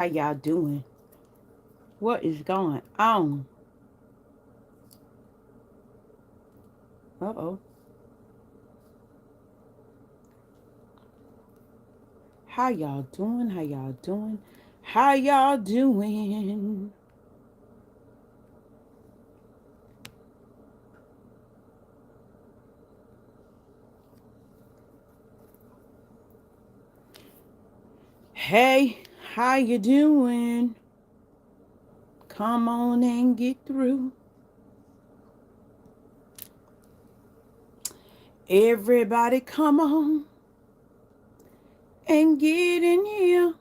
y'all doing? What is going on? Uh-oh. How y'all doing? How y'all doing? How y'all doing? Hey, how you doing? Come on and get through. Everybody come on and get in here.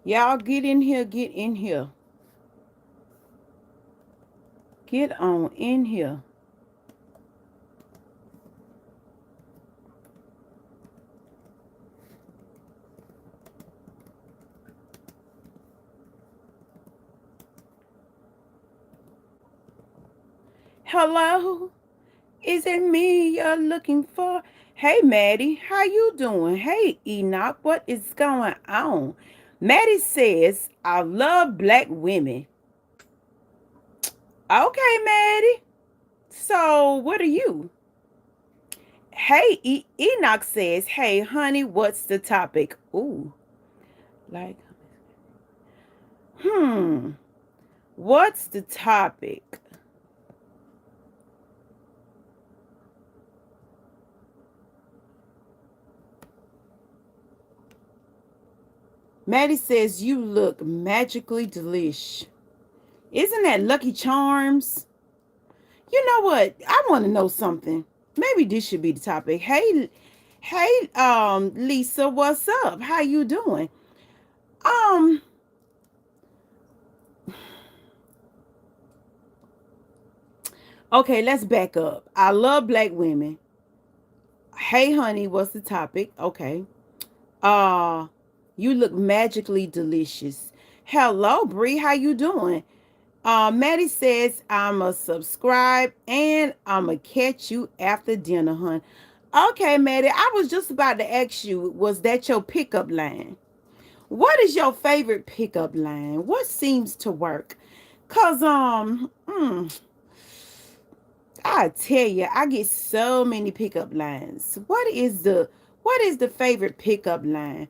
Y'all get in here, get in here. Get on in here. Hello? Is it me you're looking for? Hey, Maddie, how you doing? Hey, Enoch, what is going on? Maddie says, I love black women. Okay, Maddie. So, what are you? Hey, Enoch says, hey, honey, what's the topic? Ooh, like, hmm, what's the topic? Maddie says, you look magically delish. Isn't that Lucky Charms? You know what? I want to know something. Maybe this should be the topic. Hey, Lisa, what's up? How you doing? Um, okay, let's back up. I love black women. Hey, honey, what's the topic? Okay. Uh, you look magically delicious. Hello, Bree. How you doing? Maddie says I'm a subscribe and I'm a catch you after dinner, hun. Okay, Maddie. I was just about to ask you, was that your pickup line? What is your favorite pickup line? What seems to work? Cause I tell you, I get so many pickup lines. What is the favorite pickup line?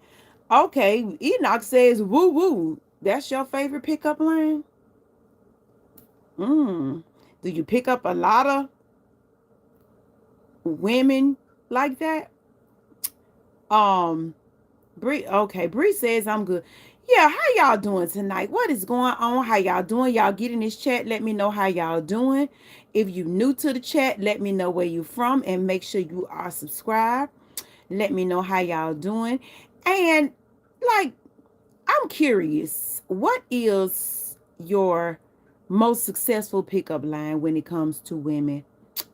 Okay, Enoch says woo woo. That's your favorite pickup line? Mm. Do you pick up a lot of women like that? Um, Bree says I'm good. Yeah, how y'all doing tonight? What is going on? How y'all doing? Y'all get in this chat. Let me know how y'all doing. If you new to the chat, let me know where you from and make sure you are subscribed. Let me know how y'all doing. And like, I'm curious, what is your most successful pickup line when it comes to women?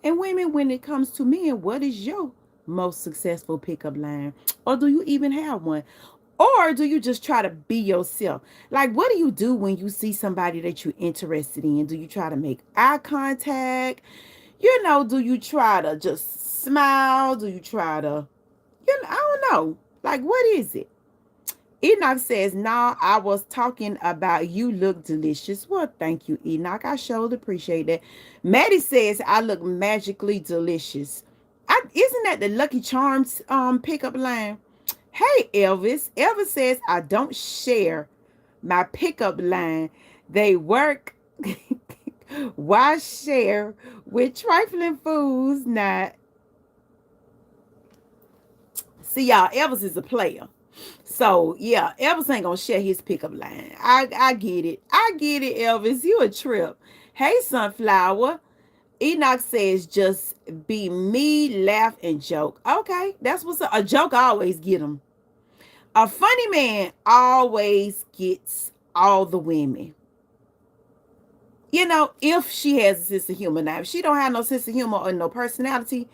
And women, when it comes to men, what is your most successful pickup line? Or do you even have one? Or do you just try to be yourself? Like, what do you do when you see somebody that you're interested in? Do you try to make eye contact? Do you try to just smile? Do you try to, I don't know. Like, what is it? Enoch says, nah, I was talking about you look delicious. Well, thank you, Enoch. I sure appreciate that. Maddie says, I look magically delicious. Isn't that the Lucky Charms pickup line? Hey, Elvis. Elvis says, I don't share my pickup line. They work. Why share with trifling fools? Not. See, y'all, Elvis is a player. So yeah, Elvis ain't gonna share his pickup line. I get it. I get it, Elvis. You a trip. Hey, Sunflower. Enoch says just be me, laugh, and joke. Okay, that's what's up. A joke I always get him. A funny man always gets all the women. You know, if she has a sense of humor. Now, if she don't have no sense of humor or no personality,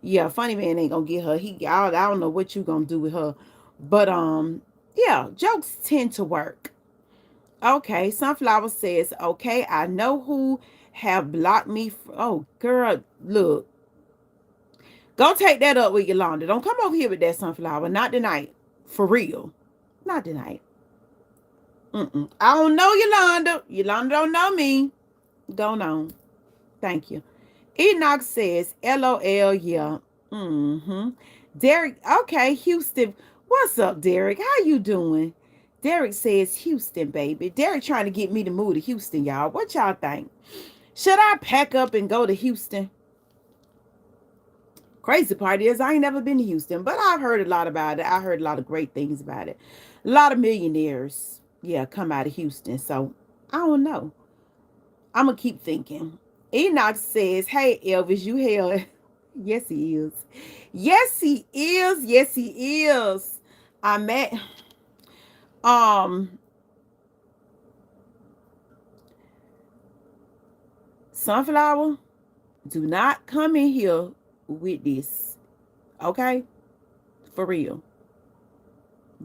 yeah, funny man ain't gonna get her. I don't know what you gonna do with her. But yeah, jokes tend to work. Okay, Sunflower says, okay, I know who have blocked me. Oh, girl, look. Go take that up with Yolanda. Don't come over here with that, Sunflower. Not tonight. For real. Not tonight. I don't know Yolanda. Yolanda don't know me. Going on. Thank you. Enoch says, LOL, yeah. Derek, okay, Houston. What's up, Derek? How you doing? Derek says, Houston, baby. Derek trying to get me to move to Houston, y'all. What y'all think? Should I pack up and go to Houston? Crazy part is I ain't never been to Houston, but I've heard a lot about it. I heard a lot of great things about it. A lot of millionaires, yeah, come out of Houston. So I don't know. I'm going to keep thinking. Enoch says, hey, Elvis, you hell. Yes, he is. Yes, he is. Yes, he is. I'm at, Sunflower, do not come in here with this. Okay? For real.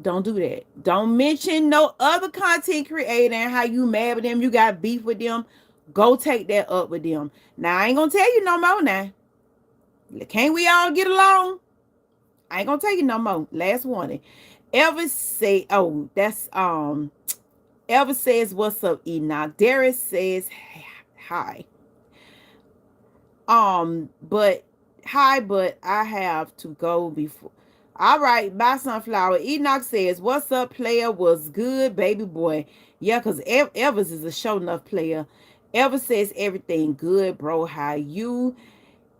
Don't do that. Don't mention no other content creator and how you mad with them. You got beef with them. Go take that up with them. Now, I ain't going to tell you no more now. Can't we all get along? I ain't going to tell you no more. Last warning. Elvis say, oh, that's, Elvis says, what's up, Enoch? Darius says, hi. But I have to go before. All right, bye, Sunflower. Enoch says, what's up, player? Was good, baby boy. Yeah, because Elvis is a show enough player. Elvis says, everything good, bro. How you?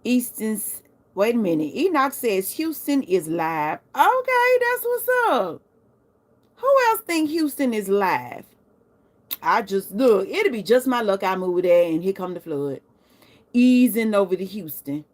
Easton's, wait a minute. Enoch says, Houston is live. Okay, that's what's up. Who else think Houston is live? I just, look, it'll be just my luck I move there and here come the flood. Easing over to Houston.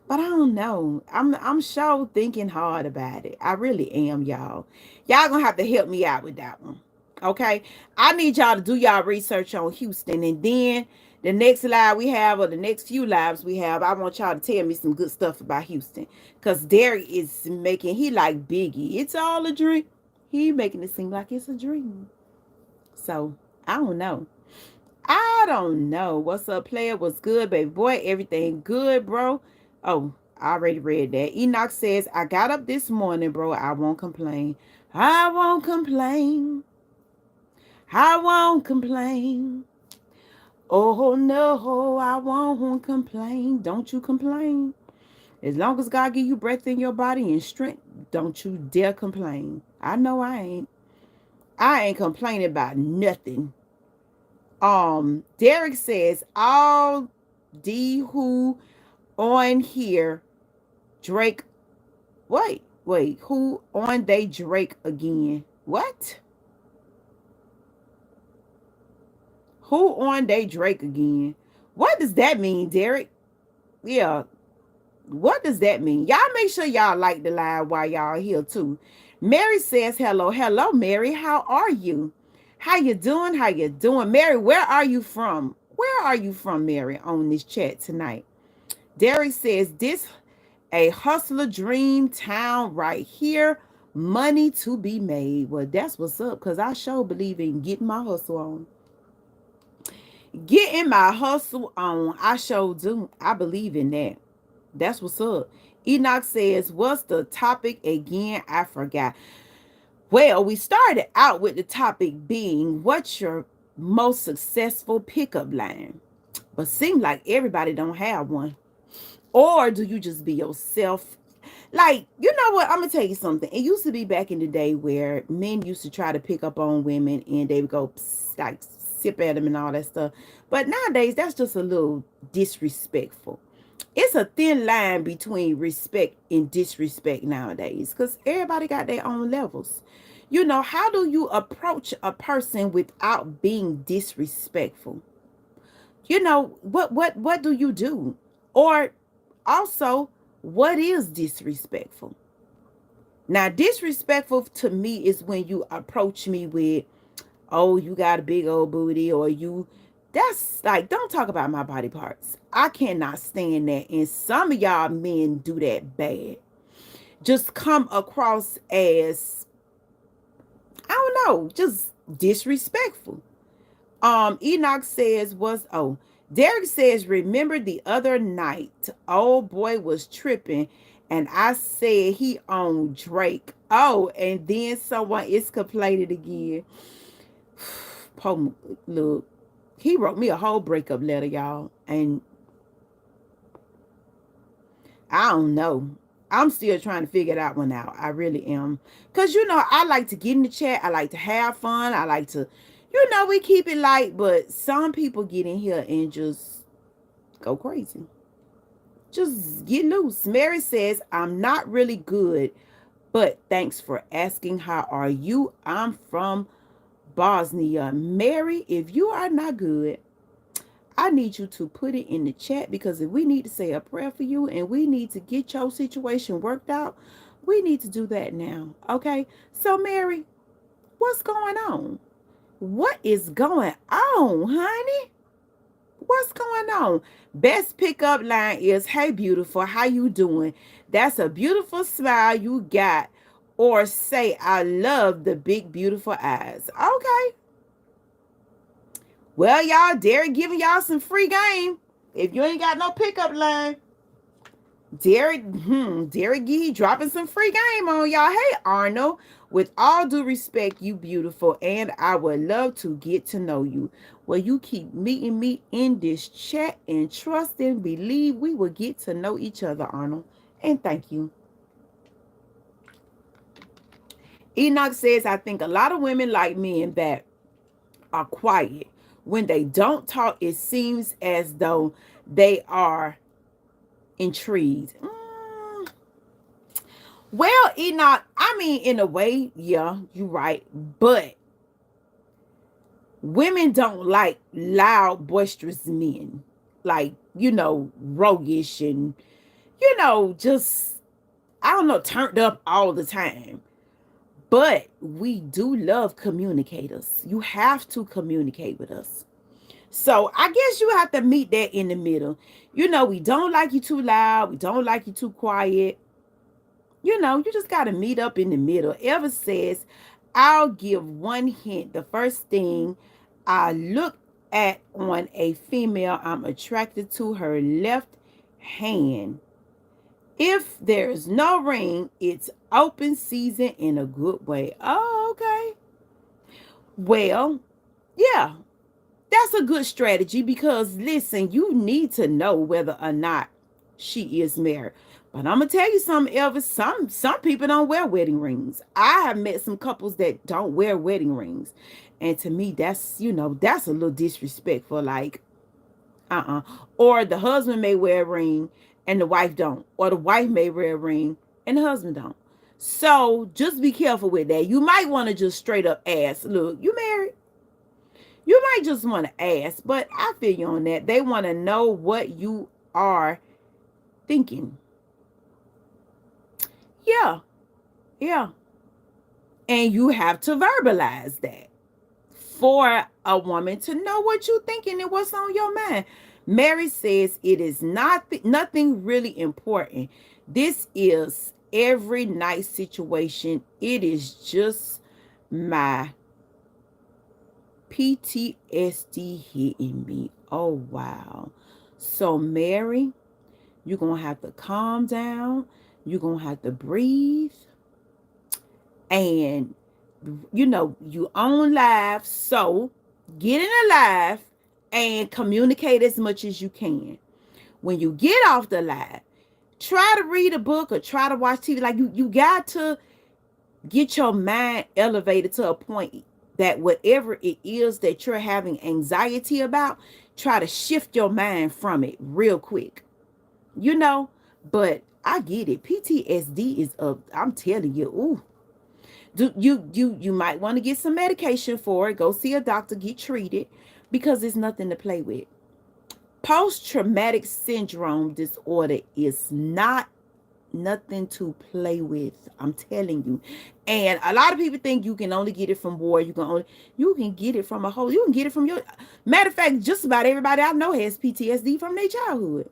But I don't know. I'm sure thinking hard about it. I really am, y'all. Y'all gonna have to help me out with that one. Okay? I need y'all to do y'all research on Houston. And then the next live we have, or the next few lives we have, I want y'all to tell me some good stuff about Houston. Because Derek is making, he like Biggie. It's all a dream. He making it seem like it's a dream. So, I don't know. I don't know. What's up, player? What's good, baby boy? Everything good, bro? Oh, I already read that. Enoch says, I got up this morning, bro. I won't complain. I won't complain. I won't complain. Oh, no, I won't complain. Don't you complain. As long as God give you breath in your body and strength, don't you dare complain. I know I ain't. I ain't complaining about nothing. Derek says, all D who on here, Drake, wait, who on they Drake again? What? Who on they Drake again? What does that mean, Derek? Yeah, what does that mean? Y'all make sure y'all like the live while y'all here too. Mary says, hello, Mary, how are you? How you doing? How you doing? Mary, where are you from? Where are you from, Mary, on this chat tonight? Derek says, this a hustler dream town right here. Money to be made. Well, that's what's up, because I sure believe in getting my hustle on. Getting my hustle on. I sure do. I believe in that. That's what's up. Enoch says, what's the topic again? I forgot. Well, we started out with the topic being what's your most successful pickup line? But seem like everybody don't have one. Or do you just be yourself? Like, you know what? I'm gonna tell you something. It used to be back in the day where men used to try to pick up on women and they would go like sip at them and all that stuff. But nowadays, that's just a little disrespectful. It's a thin line between respect and disrespect nowadays because everybody got their own levels. You know, how do you approach a person without being disrespectful? You know, what do you do? Or also, what is disrespectful? Now, disrespectful to me is when you approach me with, oh, you got a big old booty, or you, that's like, don't talk about my body parts. I cannot stand that. And some of y'all men do that bad. Just come across as, I don't know, just disrespectful. Enoch says was Derek says, remember the other night, old boy was tripping and I said he owned Drake. Oh, and then someone is complaining again. Look, he wrote me a whole breakup letter, y'all. And I don't know. I'm still trying to figure that one out. I really am. Because, you know, I like to get in the chat. I like to have fun. I like to, you know, we keep it light. But some people get in here and just go crazy. Just get loose. Mary says, I'm not really good, but thanks for asking. How are you? I'm from Bosnia. Mary, if you are not good, I need you to put it in the chat because if we need to say a prayer for you and we need to get your situation worked out, we need to do that now. Okay? So, Mary, what's going on? What is going on, honey? What's going on? Best pickup line is, hey, beautiful, how you doing? That's a beautiful smile you got. Or say, I love the big, beautiful eyes. Okay. Well, y'all, Derek giving y'all some free game. If you ain't got no pickup line, Derek Gee dropping some free game on y'all. Hey, Arnold, with all due respect, you beautiful, and I would love to get to know you. Well, you keep meeting me in this chat and trust and believe we will get to know each other, Arnold. And thank you. Enoch says, I think a lot of women like men that are quiet. When they don't talk, it seems as though they are intrigued. Well, Enoch, I mean, in a way, yeah, you're right. But women don't like loud, boisterous men. Like, you know, roguish and, you know, just, I don't know, turned up all the time. But we do love communicators. You have to communicate with us. So I guess you have to meet that in the middle. You know, we don't like you too loud. We don't like you too quiet. You know, you just got to meet up in the middle. Eva says, I'll give one hint. The first thing I look at on a female, I'm attracted to her left hand. If there's no ring, it's open season in a good way. Oh, okay. Well, yeah, that's a good strategy because listen, you need to know whether or not she is married. But I'm gonna tell you something, Elvis. Some people don't wear wedding rings. I have met some couples that don't wear wedding rings, and to me, that's, you know, that's a little disrespectful. Like, or the husband may wear a ring and the wife don't, or the wife may wear a ring and the husband don't. So just be careful with that. You might want to just straight up ask, look, you married? You might just want to ask, but I feel you on that. They want to know what you are thinking. Yeah, yeah. And you have to verbalize that for a woman to know what you're thinking and what's on your mind. Mary says it is nothing really important. This is every night situation. It is just my PTSD hitting me. Oh, wow. So, Mary, you're going to have to calm down. You're going to have to breathe. And you on live, so get in a live and communicate as much as you can. When you get off the live, try to read a book or try to watch TV. Like you got to get your mind elevated to a point that whatever it is that you're having anxiety about, try to shift your mind from it real quick. You know, but I get it. PTSD is up. I'm telling you, ooh. You might want to get some medication for it. Go see a doctor, get treated, because it's nothing to play with. Post-traumatic syndrome disorder is not nothing to play with. I'm telling you. And a lot of people think you can only get it from war. You can get it from you can get it from your matter of fact, just about everybody I know has PTSD from their childhood.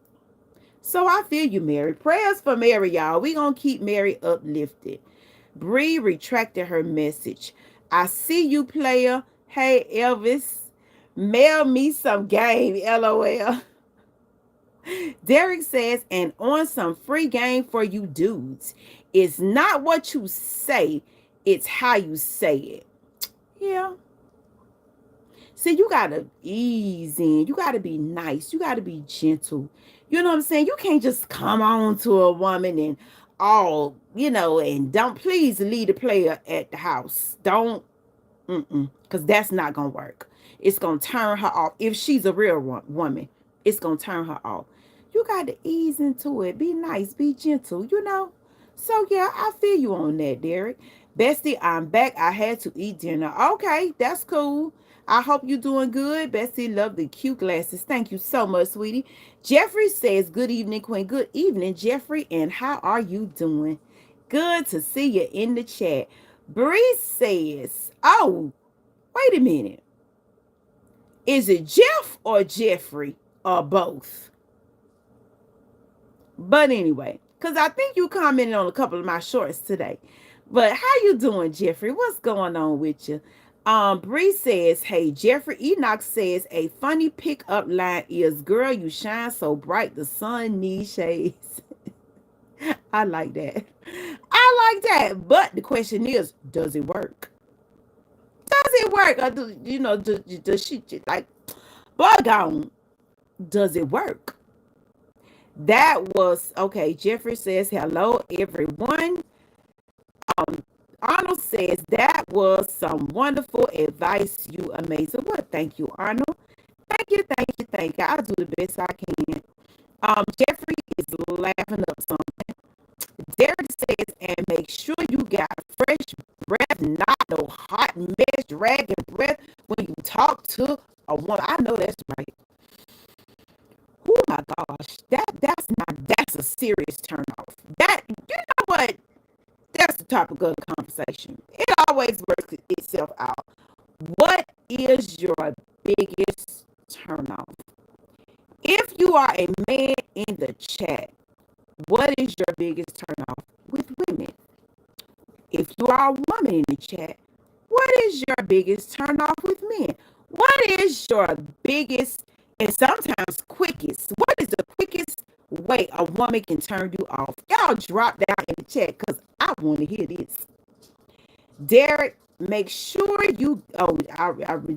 So I feel you, Mary. Prayers for Mary, y'all. We gonna keep Mary uplifted. Bree retracted her message. I see you, player. Hey, Elvis. Mail me some game, LOL. Derek says, and on some free game for you dudes. It's not what you say, it's how you say it. Yeah. See, you got to ease in. You got to be nice. You got to be gentle. You know what I'm saying? You can't just come on to a woman and and don't please leave the player at the house. Don't, because that's not going to work. It's going to turn her off. If she's a real woman, it's going to turn her off. You got to ease into it. Be nice. Be gentle, So, yeah, I feel you on that, Derek. Bestie, I'm back. I had to eat dinner. Okay, that's cool. I hope you're doing good. Bessie, love the cute glasses. Thank you so much, sweetie. Jeffrey says, good evening, Queen. Good evening, Jeffrey. And how are you doing? Good to see you in the chat. Bree says, oh, wait a minute. Is it Jeff or Jeffrey or both? But anyway, because I think you commented on a couple of my shorts today. But how you doing, Jeffrey? What's going on with you? Bree says, hey, Jeffrey. Enoch says, a funny pickup line is, girl, you shine so bright, the sun needs shades. I like that. I like that. But the question is, does it work? Does it work? Or does she, like, bug on? Does it work? That was, okay, Jeffrey says, hello, everyone. Arnold says, that was some wonderful advice. You amazing. Well, thank you, Arnold. Thank you. I'll do the best I can. Jeffrey is laughing up something. Derek says, and make sure you got fresh breath, not no hot mess, dragging breath when you talk to a woman. I know that's right. Oh my gosh, that's a serious turnoff. That, you know what? That's the topic of the conversation. It always works itself out. What is your biggest turnoff? If you are a man in the chat, what is your biggest turnoff with women? If you are a woman in the chat, what is your biggest turnoff with men? What is your biggest and sometimes quickest? What is the quickest way a woman can turn you off? Y'all drop down in the chat because I want to hear this. Derek, make sure you,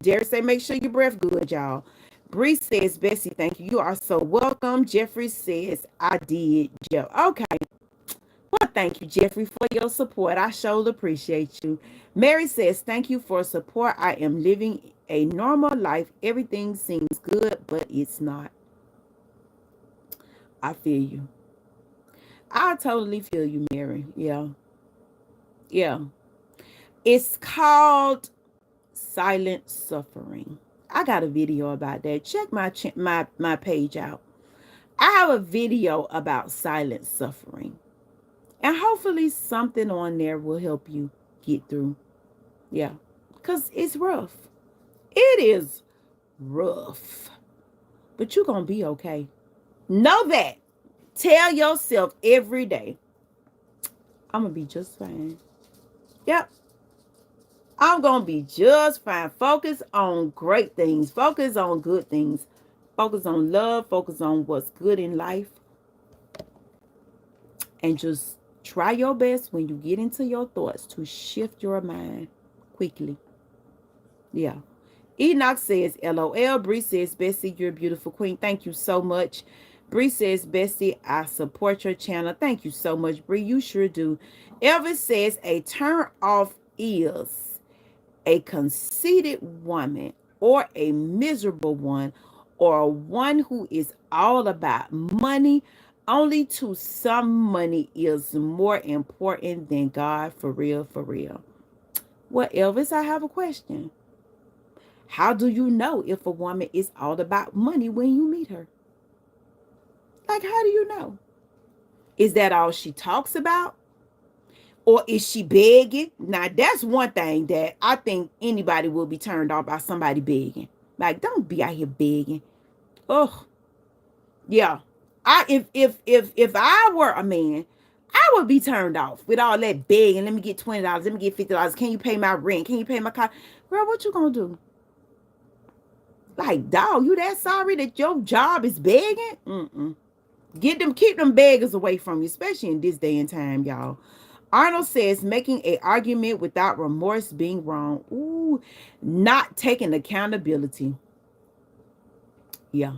Derek say make sure your breath good, y'all. Bree says, Bessie, thank you. You are so welcome. Jeffrey says, I did, Jeff. Okay. Well, thank you, Jeffrey, for your support. I sure appreciate you. Mary says, thank you for support. I am living a normal life. Everything seems good, but it's not. I feel you. I totally feel you, Mary. Yeah. It's called silent suffering. I got a video about that. Check my page out. I have a video about silent suffering. And hopefully something on there will help you get through. Yeah. Because it's rough. It is rough. But you're going to be okay. Know that. Tell yourself every day, I'm going to be just fine. Yep. I'm going to be just fine. Focus on great things. Focus on good things. Focus on love. Focus on what's good in life. And just try your best when you get into your thoughts to shift your mind. quickly. Yeah. Enoch says, LOL. Bree says, Bessie, you're a beautiful queen. Thank you so much. Bree says, Bessie, I support your channel. Thank you so much, Bree. You sure do. Elvis says, a turn off is a conceited woman or a miserable one or one who is all about money. Only to some money is more important than God, for real, for real. Well, Elvis, I have a question. How do you know if a woman is all about money when you meet her? Like, how do you know? Is that all she talks about? Or is she begging? Now, that's one thing that I think anybody will be turned off by, somebody begging. Like, don't be out here begging. Oh, yeah. If I were a man, I would be turned off with all that begging. Let me get $20. Let me get $50. Can you pay my rent? Can you pay my car? Girl, what you gonna do? Like, dog, you that sorry that your job is begging? Mm-mm. Keep them beggars away from you, especially in this day and time, y'all. Arnold says, making an argument without remorse being wrong. Ooh, not taking accountability. Yeah.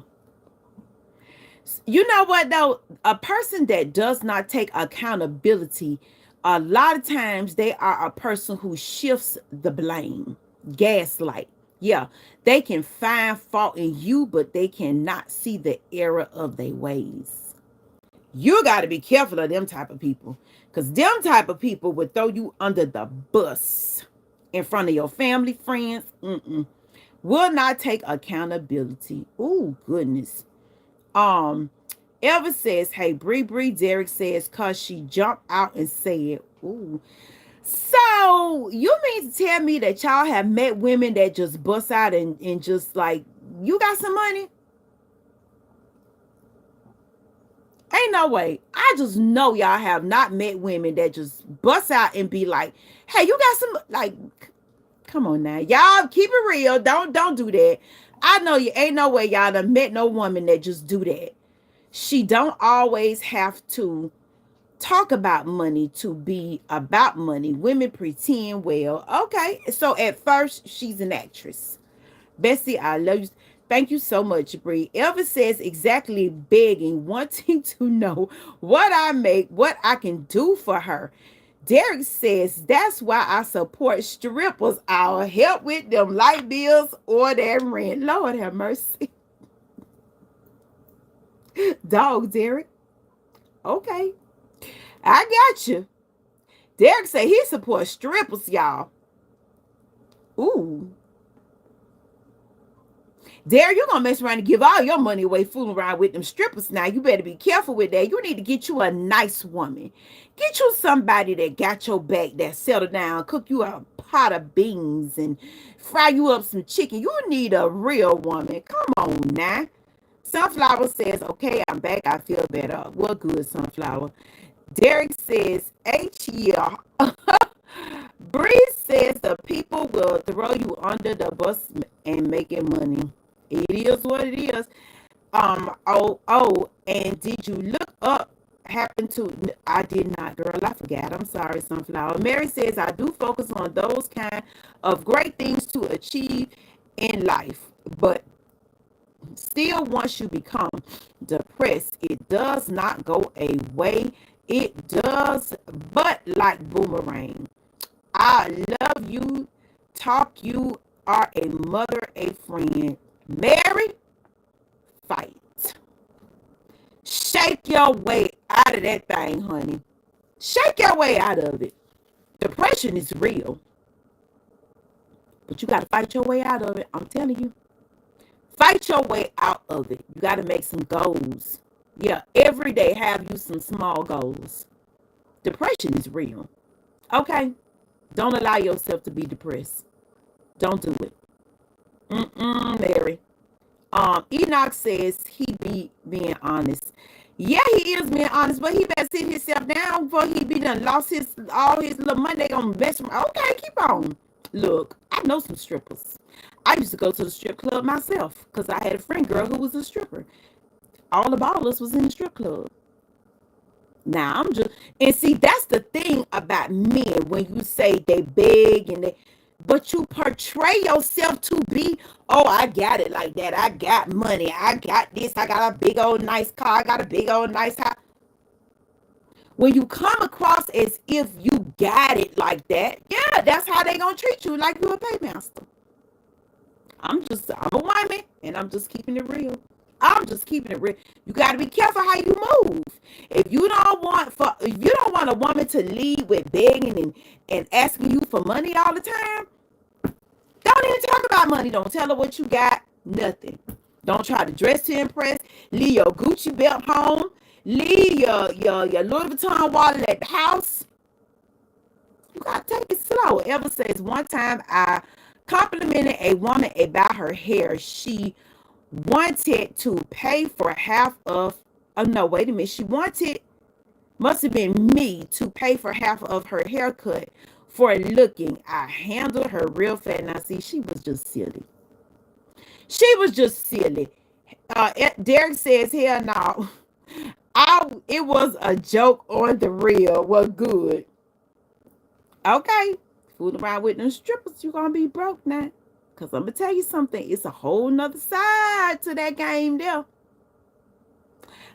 You know what, though? A person that does not take accountability, a lot of times they are a person who shifts the blame. Gaslight. Yeah, they can find fault in you, but they cannot see the error of their ways. You got to be careful of them type of people, because them type of people would throw you under the bus in front of your family, friends. Will not take accountability. Oh, goodness. Elvis says, hey, Bree. Derek says, cause she jumped out and said, ooh. So you mean to tell me that y'all have met women that just bust out and just like, you got some money? Ain't no way. I just know y'all have not met women that just bust out and be like, hey, you got some, like, come on now. Y'all keep it real. Don't do that. I know you ain't no way y'all done met no woman that just do that. She don't always have to talk about money to be about money. Women pretend well. Okay. So at first, she's an actress. Bessie, I love you. Thank you so much, Bree. Elvis says exactly begging, wanting to know what I make, what I can do for her. Derek says that's why I support strippers. I'll help with them light bills or their rent. Lord have mercy. Dog, Derek. Okay. I got you. Derek said he supports strippers, y'all. Ooh. Derek, you're going to mess around and give all your money away fooling around with them strippers now. You better be careful with that. You need to get you a nice woman. Get you somebody that got your back, that settled down, cook you a pot of beans and fry you up some chicken. You need a real woman. Come on now. Sunflower says, okay, I'm back. I feel better. Well, good, Sunflower. Derek says, yeah. Bree says the people will throw you under the bus and making money. It is what it is. And did you look up happened to, I did not, girl, I forgot. I'm sorry, Sunflower. Mary says, I do focus on those kind of great things to achieve in life, but still, once you become depressed, it does not go away. It does, but like boomerang. I love you. Talk, you are a mother, a friend. Mary, fight. Shake your way out of that thing, honey. Shake your way out of it. Depression is real, but you got to fight your way out of it. I'm telling you. Fight your way out of it. You got to make some goals. Yeah, every day have you some small goals. Depression is real. Okay? Don't allow yourself to be depressed. Don't do it. Mary. Enoch says he be being honest. Yeah, he is being honest, but he better sit himself down before he be done lost all his little money. They gonna mess him. Okay, keep on. Look, I know some strippers. I used to go to the strip club myself because I had a friend girl who was a stripper. All the ballers was in the strip club. Now and see, that's the thing about men when you say they beg and but you portray yourself to be, oh, I got it like that. I got money. I got this. I got a big old nice car. I got a big old nice house. When you come across as if you got it like that, yeah, that's how they gonna treat you, like you a paymaster. I'm a woman, and I'm just keeping it real. I'm just keeping it real. You got to be careful how you move. If you don't want a woman to lead with begging and asking you for money all the time, don't even talk about money. Don't tell her what you got. Nothing. Don't try to dress to impress. Leave your Gucci belt home. Leave your Louis Vuitton wallet at the house. You gotta take it slow. Ever says one time I complimented a woman about her hair. She wanted to pay for half of, oh no, wait a minute. She wanted, must have been me, to pay for half of her haircut for looking. I handled her real fast. Now see, she was just silly. She was just silly. Derek says, hell no. It was a joke on the real. Was good. Okay. Fooling around with them strippers, you gonna be broke now. Cause I'm gonna tell you something. It's a whole nother side to that game there.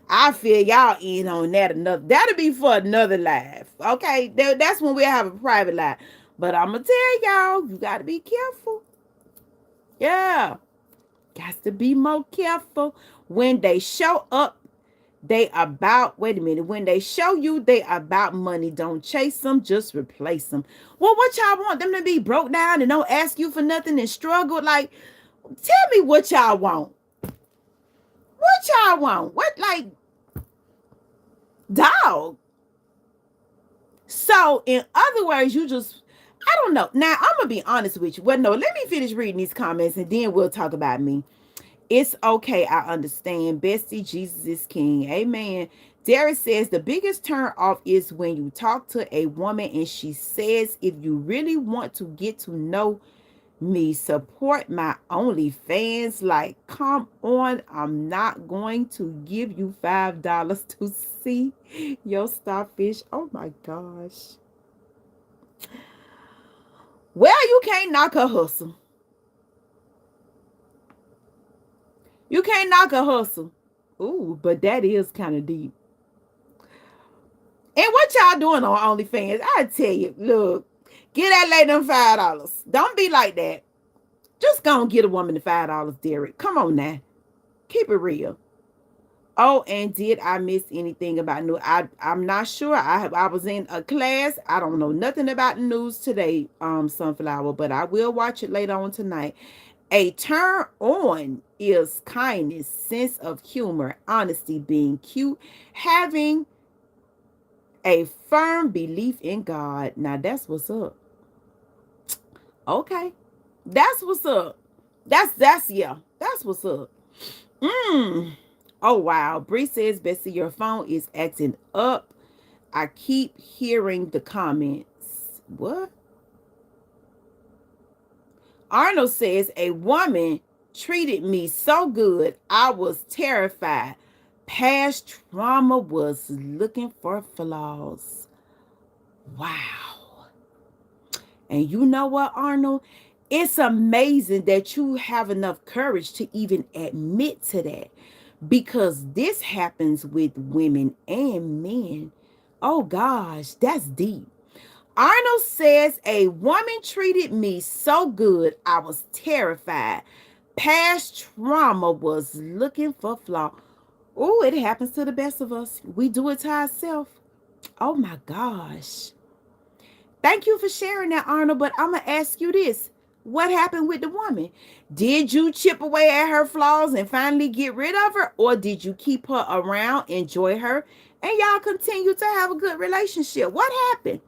I feel y'all in on that another. That'll be for another live. Okay. That's when we'll have a private live. But I'm gonna tell y'all, you gotta be careful. Yeah. Got to be more careful. When they show up, they about, wait a minute, when they show you they about money, don't chase them, just replace them. Well, what y'all want them to be broke down and don't ask you for nothing and struggle? Like, tell me what y'all want. What y'all want? What, like, dog? So, in other words, you just, I don't know. Now, I'm going to be honest with you. Well, no, let me finish reading these comments and then we'll talk about me. It's okay. I understand. Bestie, Jesus is king. Amen. Derek says the biggest turn off is when you talk to a woman and she says, if you really want to get to know me, support my OnlyFans. Like, come on. I'm not going to give you $5 to see your starfish. Oh my gosh. Well, you can't knock a hustle. You can't knock a hustle. Ooh, but that is kind of deep. And what y'all doing on OnlyFans? I tell you, look, get that lady them $5. Don't be like that. Just go and get a woman the $5, Derek. Come on now. Keep it real. Oh, and did I miss anything about news? I'm not sure. I was in a class. I don't know nothing about the news today, Sunflower, but I will watch it later on tonight. A turn on is kindness, sense of humor, honesty, being cute, having a firm belief in God. Now that's what's up. Okay. That's what's up. Yeah. That's what's up. Oh wow. Bree says, Bessie, your phone is acting up. I keep hearing the comments. What? Arnold says, a woman treated me so good, I was terrified. Past trauma was looking for flaws. Wow. And you know what, Arnold? It's amazing that you have enough courage to even admit to that, because this happens with women and men. Oh gosh, that's deep. Arnold says, a woman treated me so good, I was terrified. Past trauma was looking for flaw. Oh, it happens to the best of us. We do it to ourselves. Oh my gosh. Thank you for sharing that, Arnold. But I'm going to ask you this. What happened with the woman? Did you chip away at her flaws and finally get rid of her? Or did you keep her around, enjoy her, and y'all continue to have a good relationship? What happened?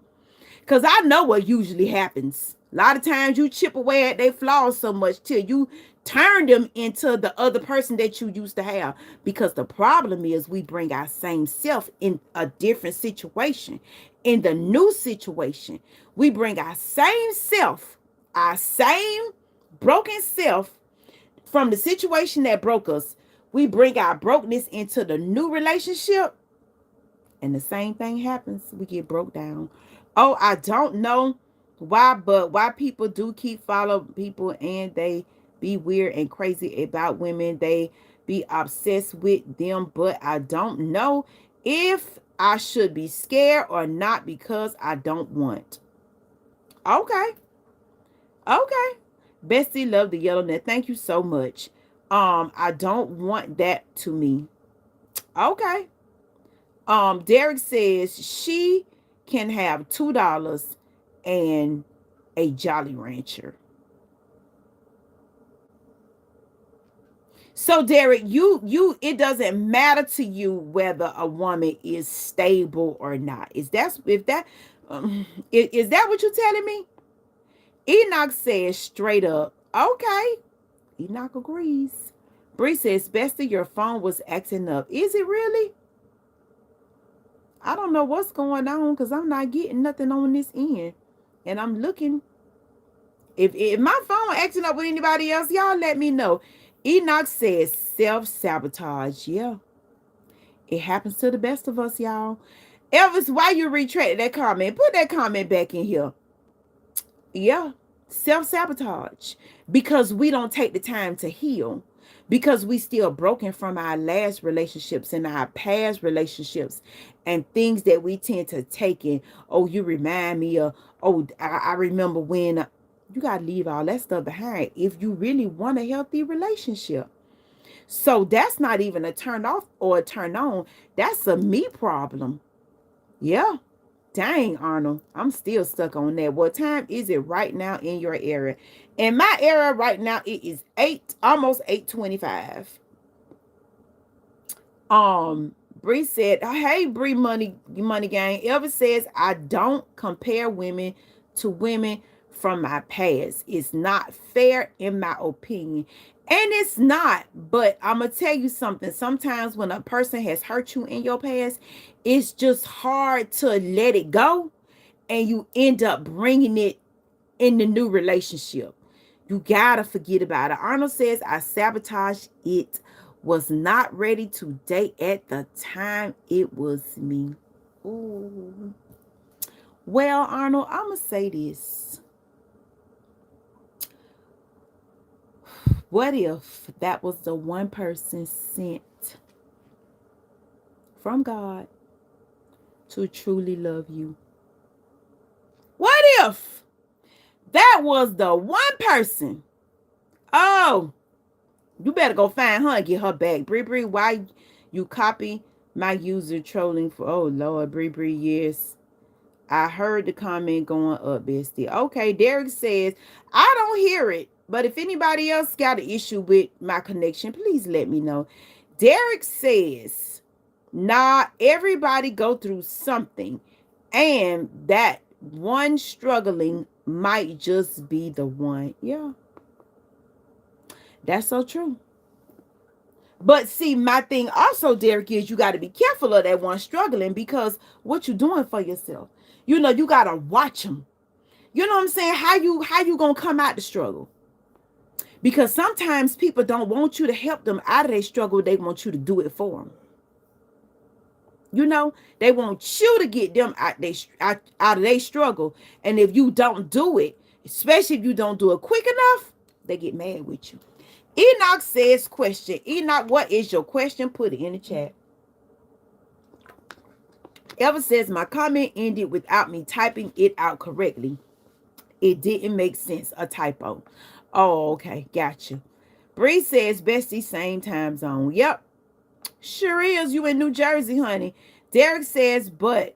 Because I know what usually happens. A lot of times you chip away at their flaws so much till you turn them into the other person that you used to have. Because the problem is we bring our same self in a different situation. In the new situation, we bring our same self, our same broken self from the situation that broke us. We bring our brokenness into the new relationship, and the same thing happens. We get broke down. Oh, I don't know Why people do keep follow people and they be weird and crazy about women. They be obsessed with them, but I don't know if I should be scared or not because I don't want. Okay. Okay. Bestie love the yellow net. Thank you so much. I don't want that to me. Okay. Derek says she can have $2 and a Jolly Rancher. So Derek, you it doesn't matter to you whether a woman is stable or not. Is that if that is that what you're telling me? Enoch says straight up, okay. Enoch agrees. Bree says, Bestie, your phone was acting up. Is it really? I don't know what's going on because I'm not getting nothing on this end. And I'm looking. If my phone acting up with anybody else, y'all let me know. Enoch says self-sabotage. Yeah. It happens to the best of us, y'all. Elvis, why you retracted that comment? Put that comment back in here. Yeah. Self-sabotage. Because we don't take the time to heal. Because we still broken from our last relationships and our past relationships and things that we tend to take in. Oh, you remind me of, oh, I remember when. You got to leave all that stuff behind if you really want a healthy relationship. So that's not even a turn off or a turn on. That's a me problem. Yeah. Dang, Arnold. I'm still stuck on that. What time is it right now in your area? In my area right now, it is 8, almost 8:25. Bree said, hey, Bree money gang. Elvis says, I don't compare women to women from my past. It's not fair in my opinion. And it's not, but I'm going to tell you something. Sometimes when a person has hurt you in your past, it's just hard to let it go. And you end up bringing it in the new relationship. You got to forget about it. Arnold says, I sabotaged it. Was not ready to date at the time. It was me. Ooh. Well, Arnold, I'm going to say this. What if that was the one person sent from God to truly love you? What if that was the one person? Oh, you better go find her and get her back. Bree, why you copy my user trolling for? Oh, Lord, Bree, yes. I heard the comment going up, bestie. Okay, Derek says, I don't hear it. But if anybody else got an issue with my connection, please let me know. Derek says, not everybody go through something. And that one struggling might just be the one. Yeah. That's so true. But see, my thing also, Derek, is you got to be careful of that one struggling because what you doing for yourself. You know, you got to watch them. You know what I'm saying? How you going to come out the struggle? Because sometimes people don't want you to help them out of their struggle. They want you to do it for them. You know, they want you to get them out of their struggle. And if you don't do it, especially if you don't do it quick enough, they get mad with you. Enoch says question. Enoch, what is your question? Put it in the chat. Eva says, my comment ended without me typing it out correctly. It didn't make sense. A typo. Oh, okay. Gotcha. Bree says, Bestie, same time zone. Yep. Sure is. You in New Jersey, honey. Derek says, but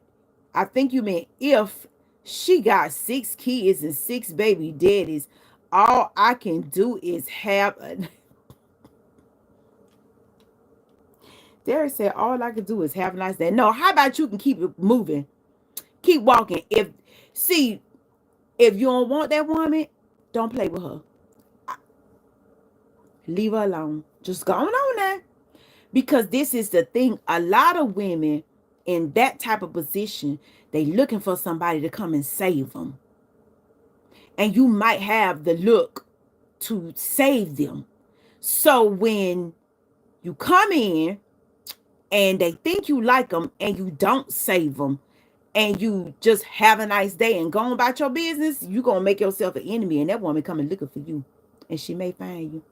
I think you meant if she got 6 kids and 6 baby daddies, all I can do is have a... Derek said, all I can do is have a nice day. No, how about you can keep it moving? Keep walking. If you don't want that woman, don't play with her. Leave her alone. Just go on now. Because this is the thing. A lot of women in that type of position, they looking for somebody to come and save them. And you might have the look to save them. So when you come in and they think you like them and you don't save them, and you just have a nice day and go about your business, you're going to make yourself an enemy, and that woman coming looking for you, and she may find you.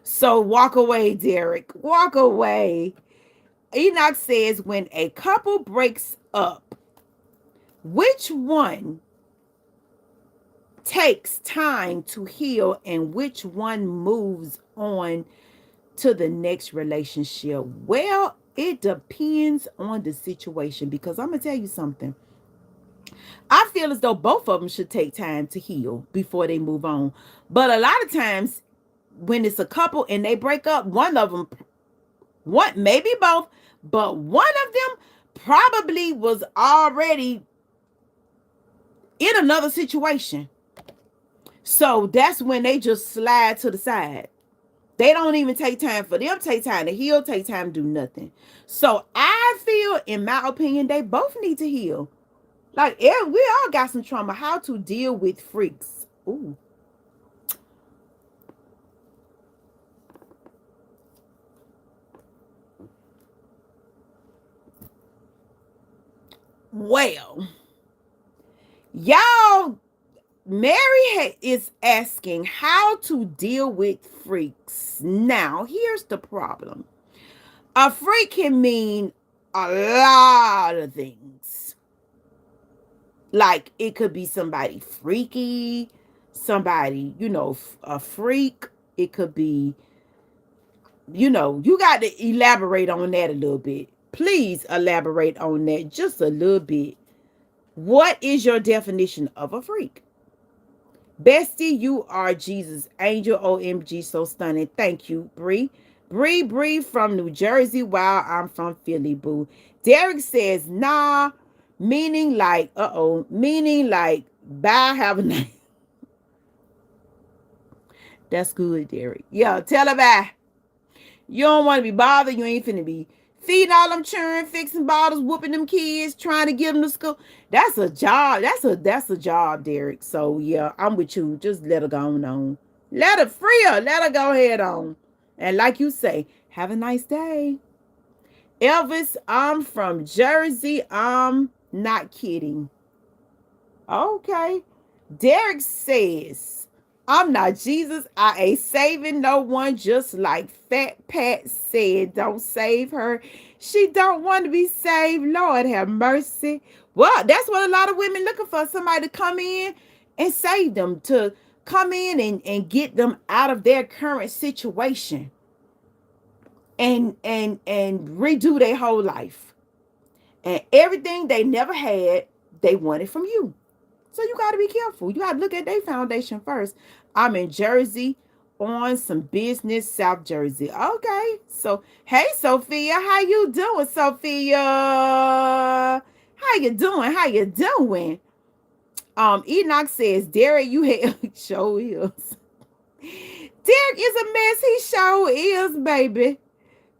So walk away, Derek. Walk away. Enoch says, when a couple breaks up, which one takes time to heal and which one moves on to the next relationship? Well, it depends on the situation, because I'm going to tell you something. I feel as though both of them should take time to heal before they move on. But a lot of times when it's a couple and they break up, one of them, one, maybe both, but one of them probably was already in another situation. So that's when they just slide to the side. They don't even take time for them, take time to heal, take time to do nothing. So I feel, in my opinion, they both need to heal. Like, we all got some trauma. How to deal with freaks. Ooh. Well, y'all, Mary is asking how to deal with freaks. Now, here's the problem. A freak can mean a lot of things. Like, it could be somebody freaky, somebody, a freak. It could be, you got to elaborate on that a little bit. Please elaborate on that just a little bit. What is your definition of a freak? Bestie, you are Jesus angel. OMG, so stunning. Thank you, Bree. Bree from New Jersey, while I'm from Philly, boo. Derek says, nah, meaning like, bye, have a night. That's good, Derek. Yeah, tell her bye. You don't want to be bothered. You ain't finna be feeding all them children, fixing bottles, whooping them kids, trying to get them to school. That's a job. That's a job, Derek. So yeah, I'm with you. Just let her go on. Let her free her. Let her go ahead on. And like you say, have a nice day. Elvis, I'm from Jersey. I'm not kidding. Okay. Derek says, I'm not Jesus. I ain't saving no one, just like Fat Pat said. Don't save her. She don't want to be saved. Lord have mercy. Well, that's what a lot of women looking for. Somebody to come in and save them. To come in and get them out of their current situation. And redo their whole life. And everything they never had, they wanted from you. So you got to be careful. You got to look at their foundation first. I'm in Jersey on some business, South Jersey. Okay. So, hey, Sophia. How you doing, Sophia? How you doing? How you doing? Enoch says, Derek, you have show is. Derek is a mess. He show is, baby.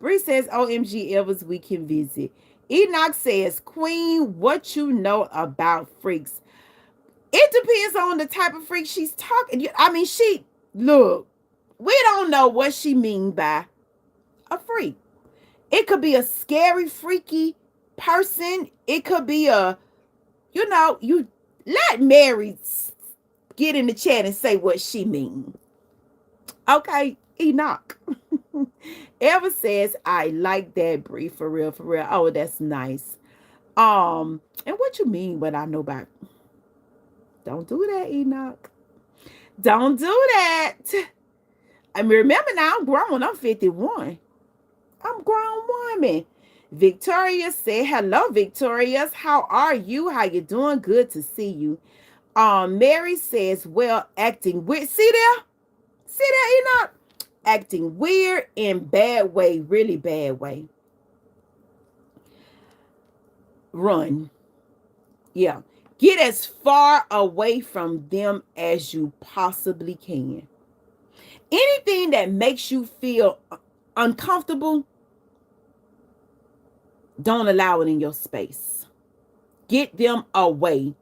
Bree says, OMG, Elvis, we can visit. Enoch says, Queen, what you know about freaks? It depends on the type of freak she's talking. I mean, look, we don't know what she mean by a freak. It could be a scary, freaky person. It could be you let Mary get in the chat and say what she mean. Okay, Enoch. Eva says, I like that, Bree, for real, for real. Oh, that's nice. And what you mean what I know about? Don't do that, Enoch. Don't do that. I mean, remember now, I'm grown. I'm 51. I'm grown woman. Victoria said, hello, Victorious. How are you? How you doing? Good to see you. Mary says, well, acting weird. See there? See there, Enoch? Acting weird in bad way, really bad way. Run. Yeah. Get as far away from them as you possibly can. Anything that makes you feel uncomfortable, don't allow it in your space. Get them away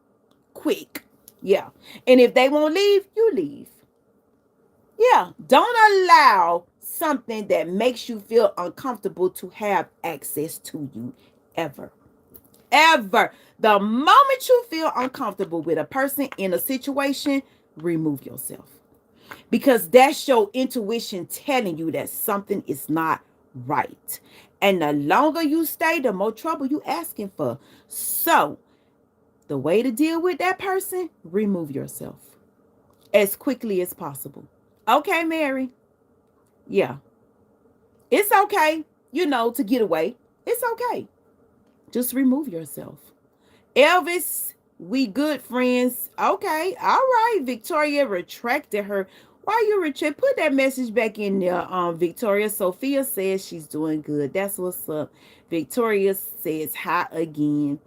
quick. Yeah. And if they won't leave, you leave. Yeah. Don't allow something that makes you feel uncomfortable to have access to you ever. Ever. The moment you feel uncomfortable with a person in a situation, remove yourself. Because that's your intuition telling you that something is not right. And the longer you stay, the more trouble you asking for. So, the way to deal with that person, remove yourself as quickly as possible. Okay, Mary. Yeah. It's okay, to get away. It's okay. Just remove yourself. Elvis, we good friends. Okay, all right. Victoria retracted her. Why you retract? Put that message back in there. Victoria. Sophia says she's doing good. That's what's up. Victoria says hi again.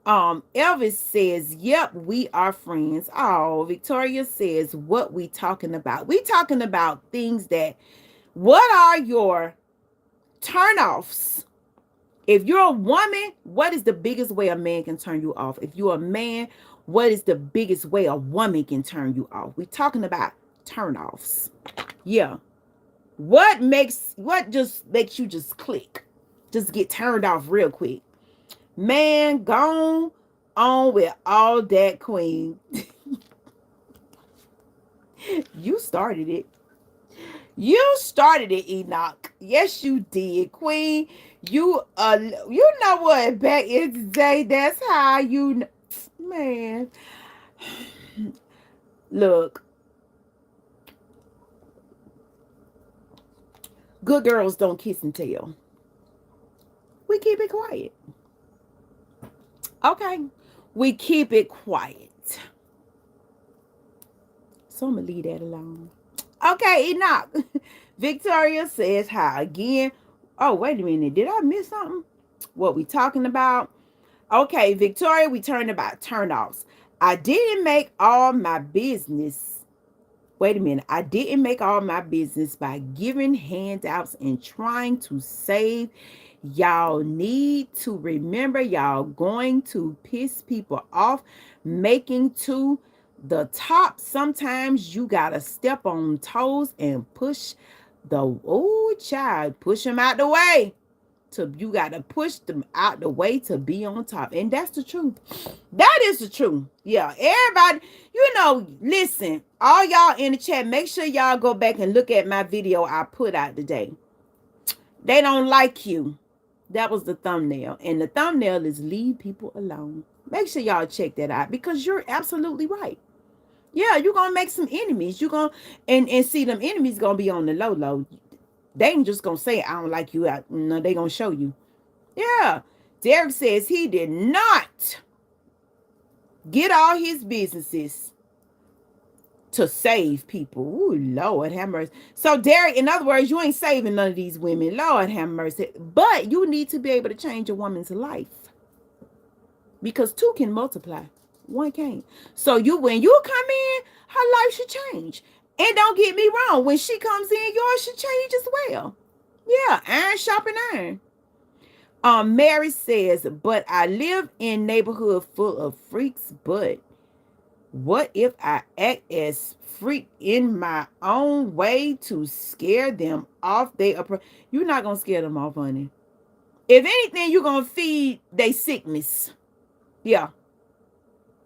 Elvis says, yep, we are friends. Oh, Victoria says, what we talking about? We talking about things that, what are your turnoffs? If you're a woman, what is the biggest way a man can turn you off? If you're a man, what is the biggest way a woman can turn you off? We're talking about turnoffs. Yeah. What just makes you just click? Just get turned off real quick. Man, gone on with all that, queen. You started it. You started it, Enoch. Yes, you did, Queen. You know what? Back in the day, that's how man. Look, good girls don't kiss and tell. We keep it quiet. Okay, we keep it quiet. So I'm gonna leave that alone. Okay, Enoch. Victoria says hi again. Oh, wait a minute. Did I miss something? What we talking about? Okay, Victoria, we turned about turnoffs. I didn't make all my business. Wait a minute. I didn't make all my business by giving handouts and trying to save. Y'all need to remember y'all going to piss people off, making to the top. Sometimes you gotta step on toes and push push them out the way. You gotta push them out the way to be on top. And that's the truth. That is the truth. Yeah, everybody, listen, all y'all in the chat, make sure y'all go back and look at my video I put out today. They don't like you. That was the thumbnail. And the thumbnail is leave people alone. Make sure y'all check that out because you're absolutely right. Yeah, you're gonna make some enemies. You're gonna and see them enemies gonna be on the low. They ain't just gonna say I don't like you out. No, they gonna show you. Yeah. Derek says he did not get all his businesses to save people. Ooh, Lord have mercy. So Derek, in other words, you ain't saving none of these women. Lord have mercy. But you need to be able to change a woman's life. Because two can multiply. One can't. So when you come in, her life should change. And don't get me wrong, when she comes in, yours should change as well. Yeah, iron sharpen iron. Mary says, but I live in neighborhood full of freaks, but what if I act as freak in my own way to scare them off? You're not going to scare them off, honey. If anything, you're going to feed their sickness. Yeah.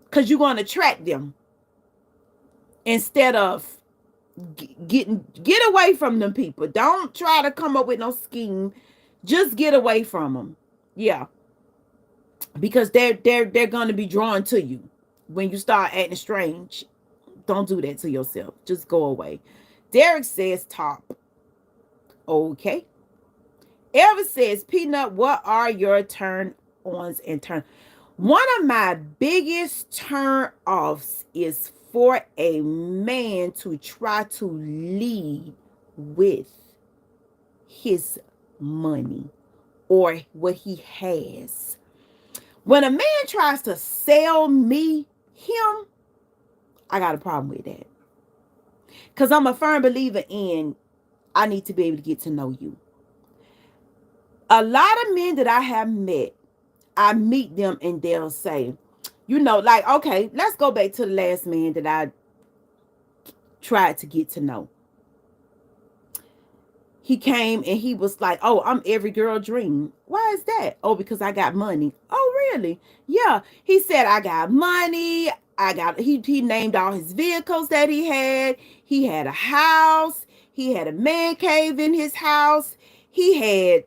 Because you're going to attract them. Instead of get away from them people. Don't try to come up with no scheme. Just get away from them. Yeah. Because they're going to be drawn to you when you start acting strange. Don't do that to yourself. Just go away. Derek says top. Okay. Elvis says, Peanut, what are your turn-ons and turn? One of my biggest turn-offs is for a man to try to lead with his money or what he has. When a man tries to sell him, I got a problem with that. Because I'm a firm believer in I need to be able to get to know you. A lot of men that I have met, I meet them and they'll say, okay, let's go back to the last man that I tried to get to know. he came and he was like, "Oh, I'm every girl dream." Why is that? Oh, because I got money. Oh, really? Yeah. He said, "I got money. I got." He named all his vehicles that he had. He had a house. He had a man cave in his house. He had,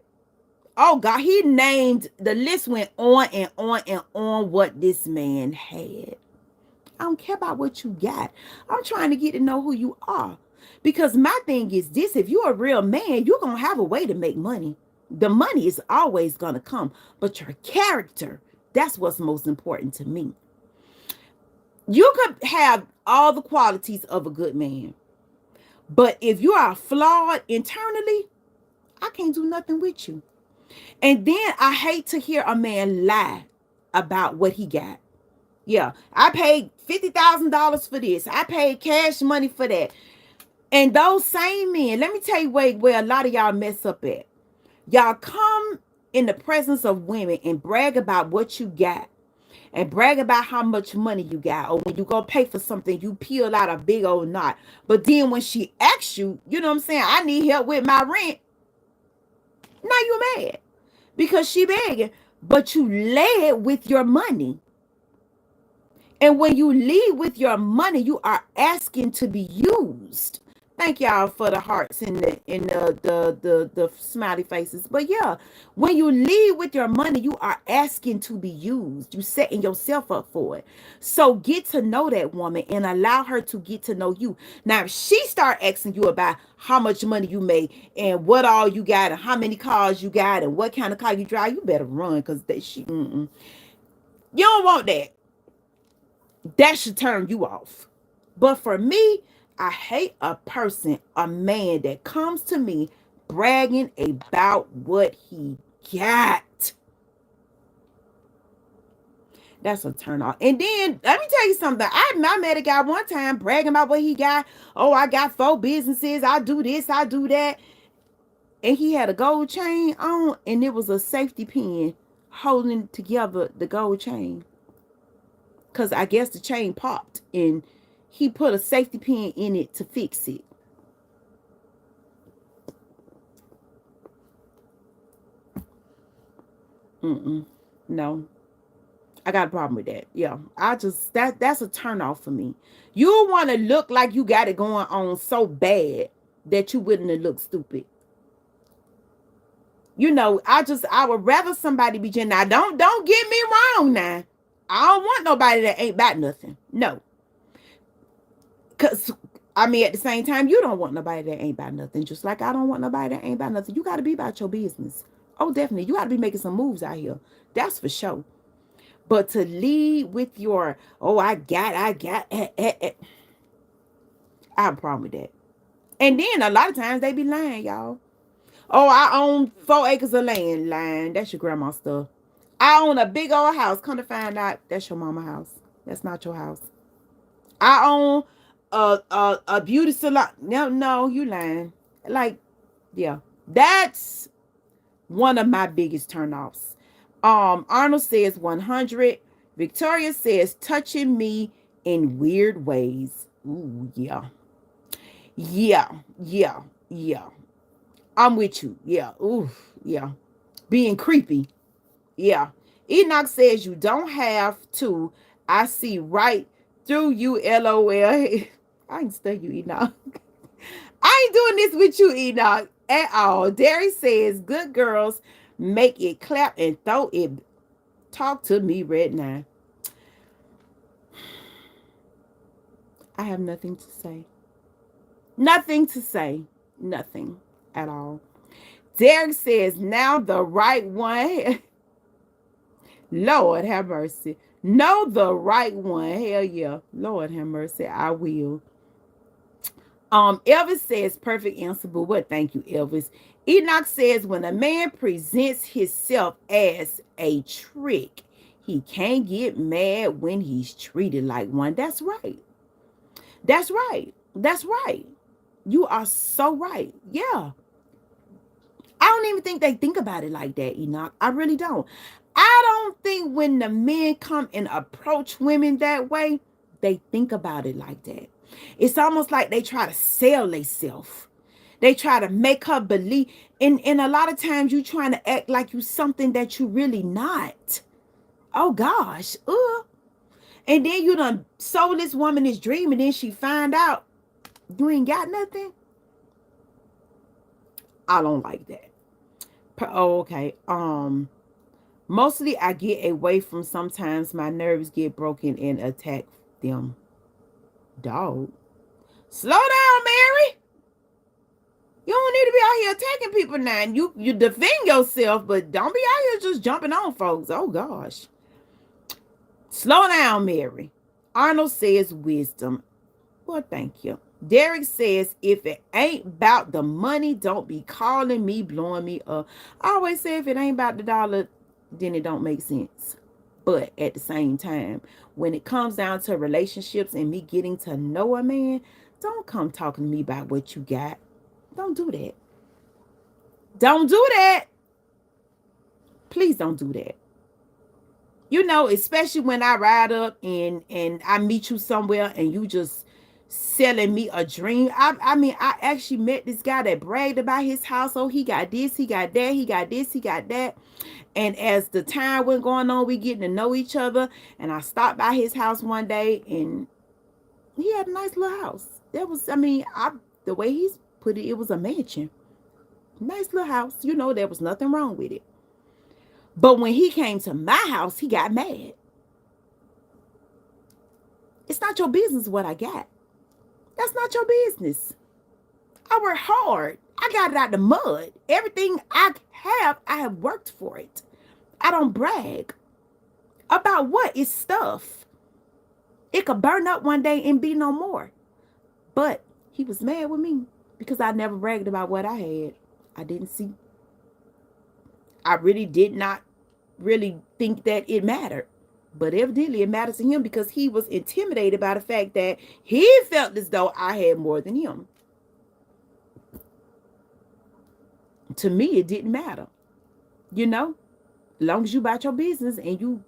oh God, he named, the list went on and on and on what this man had. I don't care about what you got. I'm trying to get to know who you are. Because my thing is this: if you're a real man, you're going to have a way to make money. The money is always going to come, but your character, that's what's most important to me. You could have all the qualities of a good man, but if you are flawed internally, I can't do nothing with you. And then I hate to hear a man lie about what he got. Yeah, I paid $50,000 for this. I paid cash money for that. And those same men, let me tell you where a lot of y'all mess up at. Y'all come in the presence of women and brag about what you got and brag about how much money you got. Or when you go pay for something, you peel out a big old knot. But then when she asks you, you know what I'm saying, I need help with my rent. Now you mad because she begging. But you led with your money. And when you lead with your money, you are asking to be used. Thank y'all for the hearts and the smiley faces. But yeah, when you lead with your money, you are asking to be used. You setting yourself up for it. So get to know that woman and allow her to get to know you. Now, if she start asking you about how much money you make and what all you got and how many cars you got and what kind of car you drive, you better run because you don't want that. That should turn you off. But for me, I hate a person, a man that comes to me bragging about what he got. That's a turn off. And then let me tell you something. I met a guy one time bragging about what he got. Oh, I got 4 businesses. I do this, I do that. And he had a gold chain on, and it was a safety pin holding together the gold chain. Because I guess the chain popped and he put a safety pin in it to fix it. No. I got a problem with that. Yeah. That's a turn off for me. You want to look like you got it going on so bad that you wouldn't look stupid. You know, I would rather somebody be genuine. Now, don't get me wrong now. I don't want nobody that ain't about nothing. No. Because, I mean, at the same time, you don't want nobody that ain't about nothing. Just like I don't want nobody that ain't about nothing. You got to be about your business. Oh, definitely. You got to be making some moves out here. That's for sure. But to lead with your, oh, I have a problem with that. And then a lot of times they be lying, y'all. Oh, I own 4 acres of land. Lying. That's your grandma's stuff. I own a big old house. Come to find out, that's your mama house. That's not your house. I own a beauty salon. No, you lying. Like, yeah, that's one of my biggest turnoffs. Arnold says 100. Victoria says touching me in weird ways. Ooh, yeah, yeah, yeah, yeah. I'm with you. Yeah, ooh, yeah. Being creepy. Yeah. Enoch says you don't have to. I see right through you, LOL. I ain't study you, Enoch. I ain't doing this with you, Enoch, at all. Derry says, good girls, make it clap and throw it. Talk to me right now. I have nothing to say. Nothing to say. Nothing at all. Derek says, now the right one. Lord have mercy. Know the right one. Hell yeah. Lord have mercy. I will. Elvis says, perfect answer, but what? Thank you, Elvis. Enoch says, when a man presents himself as a trick, he can't get mad when he's treated like one. That's right. That's right. That's right. You are so right. Yeah. I don't even think they think about it like that, Enoch. I really don't. I don't think when the men come and approach women that way, they think about it like that. It's almost like they try to sell themselves. They try to make her believe. And a lot of times you trying to act like you something that you really not. Oh gosh. And then you done sold this woman this dream, and then she find out you ain't got nothing. I don't like that. Oh, okay. Mostly I get away from, sometimes my nerves get broken and attack them. Dog. Slow down, Mary. You don't need to be out here attacking people now. And you defend yourself, but don't be out here just jumping on folks. Oh gosh. Slow down, Mary. Arnold says wisdom. Well, thank you. Derek says, if it ain't about the money, don't be calling me, blowing me up. I always say, if it ain't about the dollar, then it don't make sense. But at the same time, when it comes down to relationships and me getting to know a man, don't come talking to me about what you got. Don't do that. Don't do that. Please don't do that. You know, especially when I ride up and I meet you somewhere and you just selling me a dream. I mean, I actually met this guy that bragged about his household. He got this, he got that, he got this, he got that. And as the time went going on, we getting to know each other. And I stopped by his house one day, and he had a nice little house. That was, I mean, the way he's put it, it was a mansion. Nice little house. You know, there was nothing wrong with it. But when he came to my house, he got mad. It's not your business what I got. That's not your business. I work hard. I got it out the mud. Everything I have worked for it. I don't brag. About what? It's stuff. It could burn up one day and be no more. But he was mad with me because I never bragged about what I had. I didn't see. I really did not really think that it mattered. But evidently it matters to him because he was intimidated by the fact that he felt as though I had more than him. To me, it didn't matter. You know, as long as you about your business and you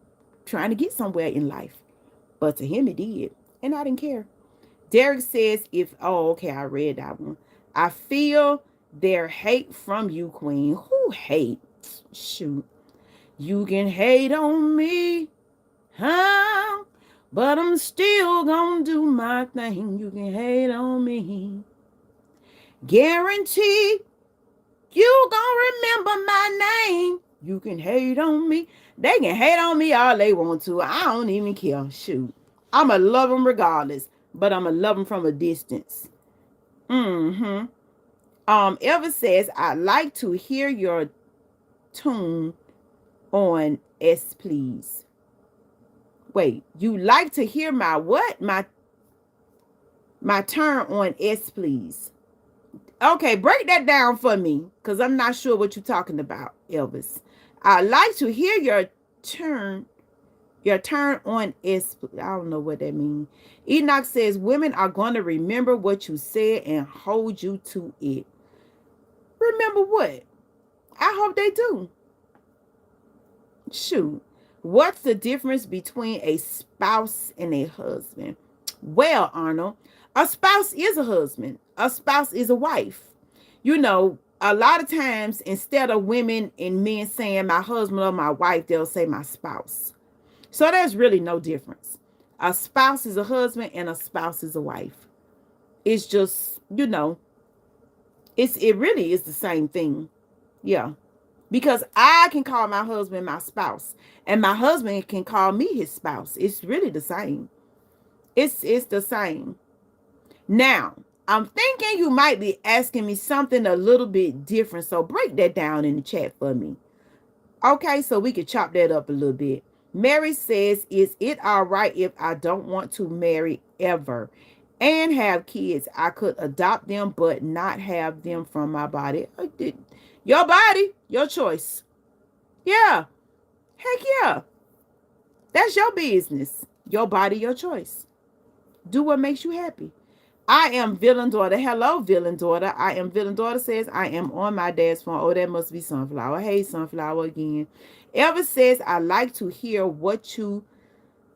trying to get somewhere in life. But to him, it did. And I didn't care. Derek says, okay, I read that one. I feel their hate from you, Queen. Who hate? Shoot. You can hate on me, huh? But I'm still gonna do my thing. You can hate on me. Guarantee you gonna remember my name. You can hate on me. They can hate on me all they want to. I don't even care. Shoot. I'ma love them regardless. But I'ma love them from a distance. Elvis says, I like to hear your tune on S, please. Wait, you like to hear my what? My turn on S, please. Okay, break that down for me, because I'm not sure what you're talking about, Elvis. I like to hear your turn on S. I don't know what that means. Enoch says, women are going to remember what you said and hold you to it. Remember what? I hope they do. Shoot. What's the difference between a spouse and a husband? Well, Arnold, a spouse is a husband. A spouse is a wife. You know, a lot of times, instead of women and men saying my husband or my wife, they'll say my spouse. So there's really no difference. A spouse is a husband and a spouse is a wife. It's just, you know, it really is the same thing. Yeah. Because I can call my husband my spouse, and my husband can call me his spouse. It's really the same. It's the same. Now, I'm thinking you might be asking me something a little bit different. So break that down in the chat for me. Okay, so we can chop that up a little bit. Mary says, is it all right if I don't want to marry ever and have kids? I could adopt them, but not have them from my body. Your body, your choice. Yeah. Heck yeah. That's your business. Your body, your choice. Do what makes you happy. I am Villain Daughter. Hello, Villain Daughter. I am Villain Daughter says, I am on my dad's phone. Oh, that must be Sunflower. Hey, Sunflower again. Elvis says, I like to hear what you...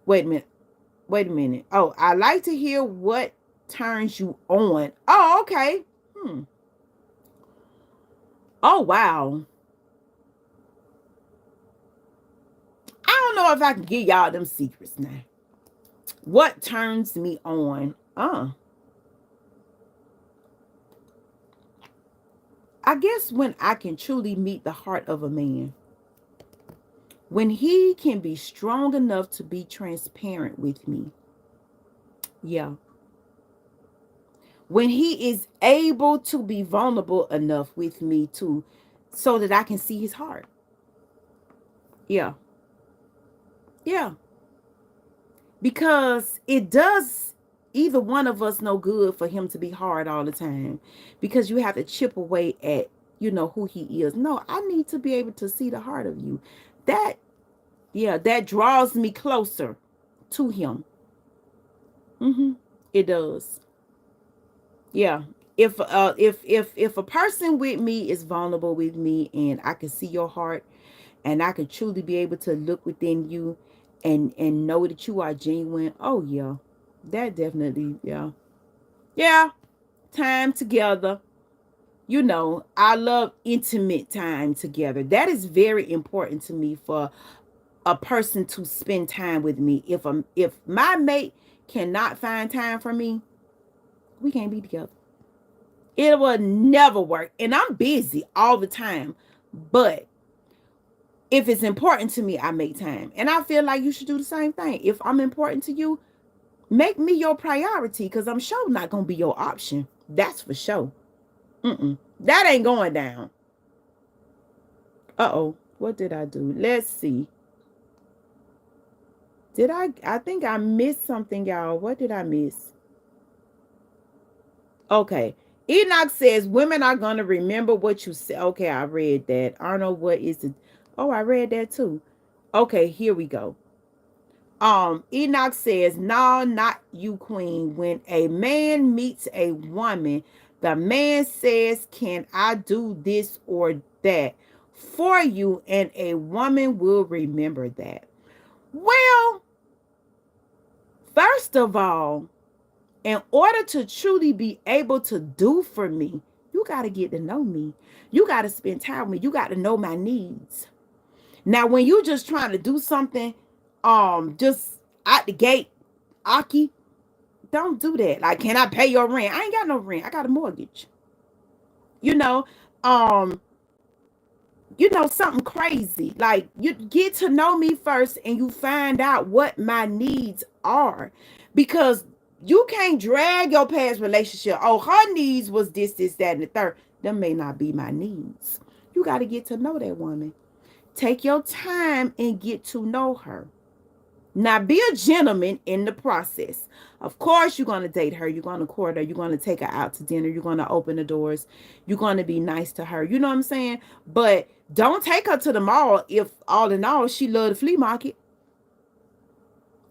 Wait a minute. Oh, I like to hear what turns you on. Oh, okay. Oh, wow. I don't know if I can give y'all them secrets now. What turns me on? I guess when I can truly meet the heart of a man. When he can be strong enough to be transparent with me. Yeah. When he is able to be vulnerable enough with me to so that I can see his heart. Yeah. Yeah. Because it does either one of us no good for him to be hard all the time, because you have to chip away at who he is. No, I need to be able to see the heart of you. That Yeah, that draws me closer to him. It does. Yeah. If a person with me is vulnerable with me, and I can see your heart, and I can truly be able to look within you and know that you are genuine. Oh yeah. That definitely, yeah. Yeah. Time together. I love intimate time together. That is very important to me, for a person to spend time with me. If my mate cannot find time for me, we can't be together. It will never work. And I'm busy all the time. But if it's important to me, I make time. And I feel like you should do the same thing. If I'm important to you, make me your priority, because I'm sure not going to be your option. That's for sure. That ain't going down. Uh-oh. What did I do? Let's see. I think I missed something, y'all. What did I miss? Okay. Enoch says women are going to remember what you said. Okay, I read that. Arnold, what is it? Oh, I read that too. Okay, here we go. Enoch says, no, not you, queen. When a man meets a woman, the man says, can I do this or that for you? And a woman will remember that. Well, first of all, in order to truly be able to do for me, you got to get to know me. You got to spend time with me. You got to know my needs. Now, when you just trying to do something, just out the gate, Aki, don't do that. Like, can I pay your rent? I ain't got no rent. I got a mortgage. You know, um, something crazy. Like, you get to know me first, and you find out what my needs are. Because you can't drag your past relationship. Oh, her needs was this, that, and the third. Them may not be my needs. You got to get to know that woman. Take your time and get to know her. Now, be a gentleman in the process. Of course, you're going to date her. You're going to court her. You're going to take her out to dinner. You're going to open the doors. You're going to be nice to her. You know what I'm saying? But don't take her to the mall if, all in all, she love the flea market.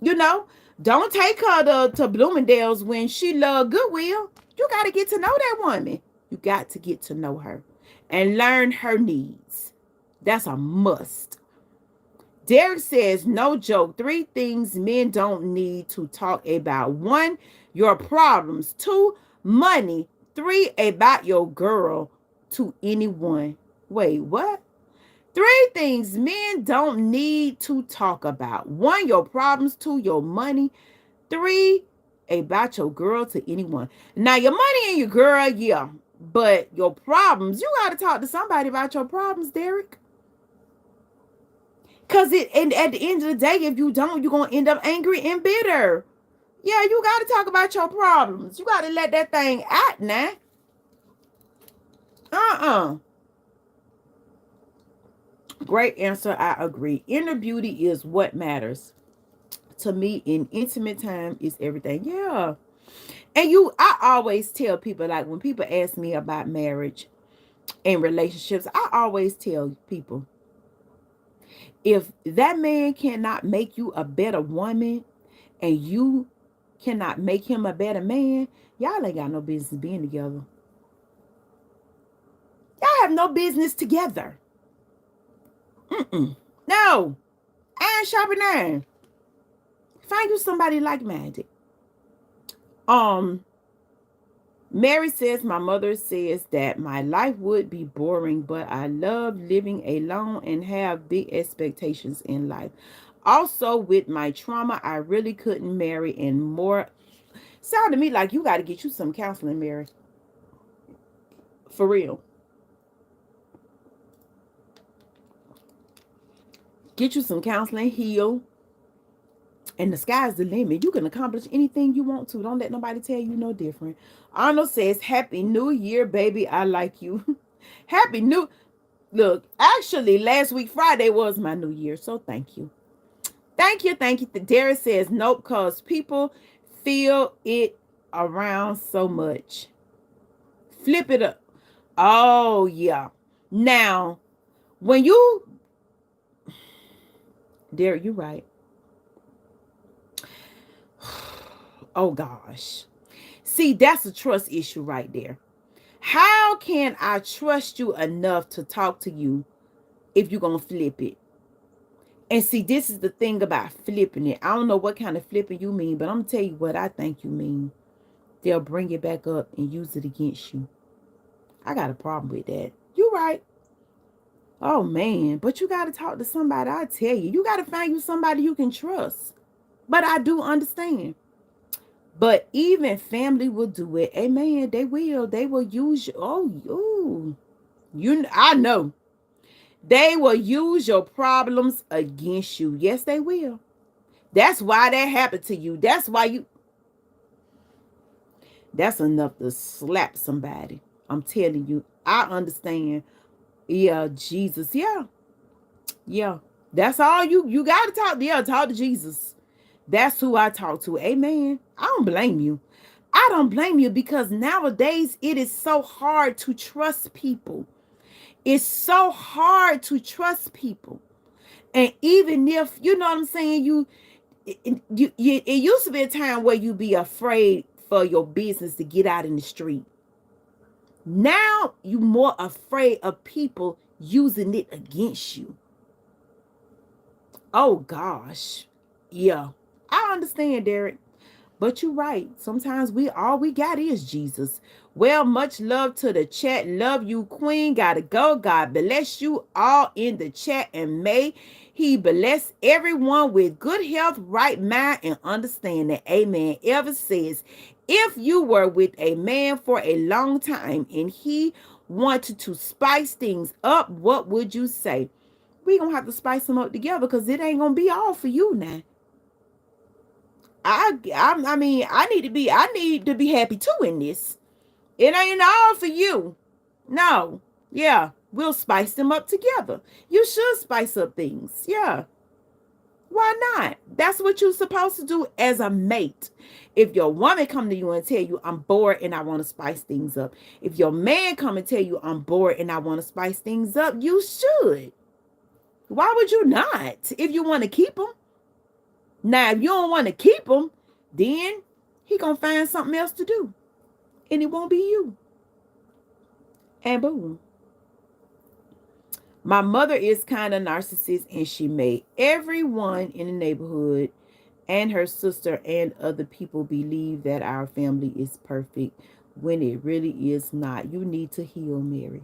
You know? Don't take her to Bloomingdale's when she love Goodwill. You got to get to know that woman. You got to get to know her and learn her needs. That's a must. Derek says, no joke, 3 things men don't need to talk about. 1, your problems. 2, money. 3, about your girl to anyone. Wait, what? 3 things men don't need to talk about. 1, your problems. 2, your money. 3, about your girl to anyone. Now, your money and your girl, yeah. But your problems, you got to talk to somebody about your problems, Derek. Because and at the end of the day, if you don't, you're going to end up angry and bitter. Yeah, you got to talk about your problems. You got to let that thing out now. Great answer. I agree. Inner beauty is what matters. To me, in intimate time is everything. Yeah. And I always tell people, like when people ask me about marriage and relationships, I always tell people, if that man cannot make you a better woman and you cannot make him a better man, y'all ain't got no business being together. Y'all have no business together. No. Iron sharpen iron. Find you somebody like-minded. Mary says, my mother says that my life would be boring, but I love living alone and have big expectations in life. Also, with my trauma, I really couldn't marry and more. Sound to me like you got to get you some counseling, Mary. For real. Get you some counseling, heal, and the sky's the limit. You can accomplish anything you want to. Don't let nobody tell you no different. Arnold says, Happy New Year, baby. I like you. Happy New. Look, actually, last week, Friday, was my New Year. So thank you. Thank you. Thank you. Derek says, Nope, because people feel it around so much. Flip it up. Oh, yeah. Now, when you. Derek, you're right. Oh, gosh. See, that's a trust issue right there. How can I trust you enough to talk to you if you're going to flip it? And see, this is the thing about flipping it. I don't know what kind of flipping you mean, but I'm going to tell you what I think you mean. They'll bring it back up and use it against you. I got a problem with that. You're right. Oh, man. But you got to talk to somebody. I tell you, you got to find you somebody you can trust. But I do understand. But even family will do it. Amen. They will. They will use you. Oh, I know. They will use your problems against you. Yes, they will. That's why that happened to you. That's why you. That's enough to slap somebody. I'm telling you. I understand. Yeah, Jesus. Yeah. Yeah. That's all you got to talk. Yeah, talk to Jesus. That's who I talk to. Amen. I don't blame you. I don't blame you because nowadays it is so hard to trust people. It's so hard to trust people. And even if, you know what I'm saying, it used to be a time where you be afraid for your business to get out in the street. Now you more afraid of people using it against you. Oh gosh. Yeah. I understand, Derek. But you're right. Sometimes all we got is Jesus. Well, much love to the chat. Love you, Queen. Gotta go. God bless you all in the chat. And may he bless everyone with good health, right mind, and understanding. Amen. Ever says, if you were with a man for a long time and he wanted to spice things up, what would you say? We gonna have to spice them up together because it ain't gonna be all for you now. I mean, I need to be happy too in this. It ain't all for you. No. Yeah. We'll spice them up together. You should spice up things. Yeah. Why not? That's what you're supposed to do as a mate. If your woman come to you and tell you, I'm bored and I want to spice things up. If your man come and tell you, I'm bored and I want to spice things up, you should. Why would you not? If you want to keep them. Now, if you don't want to keep them, then he gonna find something else to do. And it won't be you. And boom. My mother is kind of narcissist and she made everyone in the neighborhood and her sister and other people believe that our family is perfect when it really is not. You need to heal, Mary.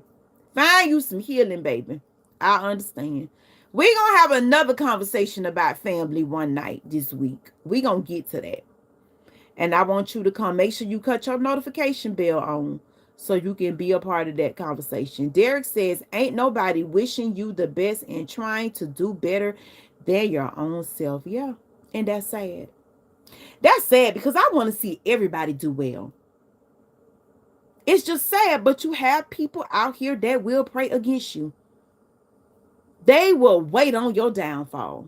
Find you some healing, baby. I understand. We're going to have another conversation about family one night this week. We're going to get to that. And I want you to come. Make sure you cut your notification bell on so you can be a part of that conversation. Derek says, ain't nobody wishing you the best and trying to do better than your own self. Yeah. And that's sad. That's sad because I want to see everybody do well. It's just sad, but you have people out here that will pray against you. They will wait on your downfall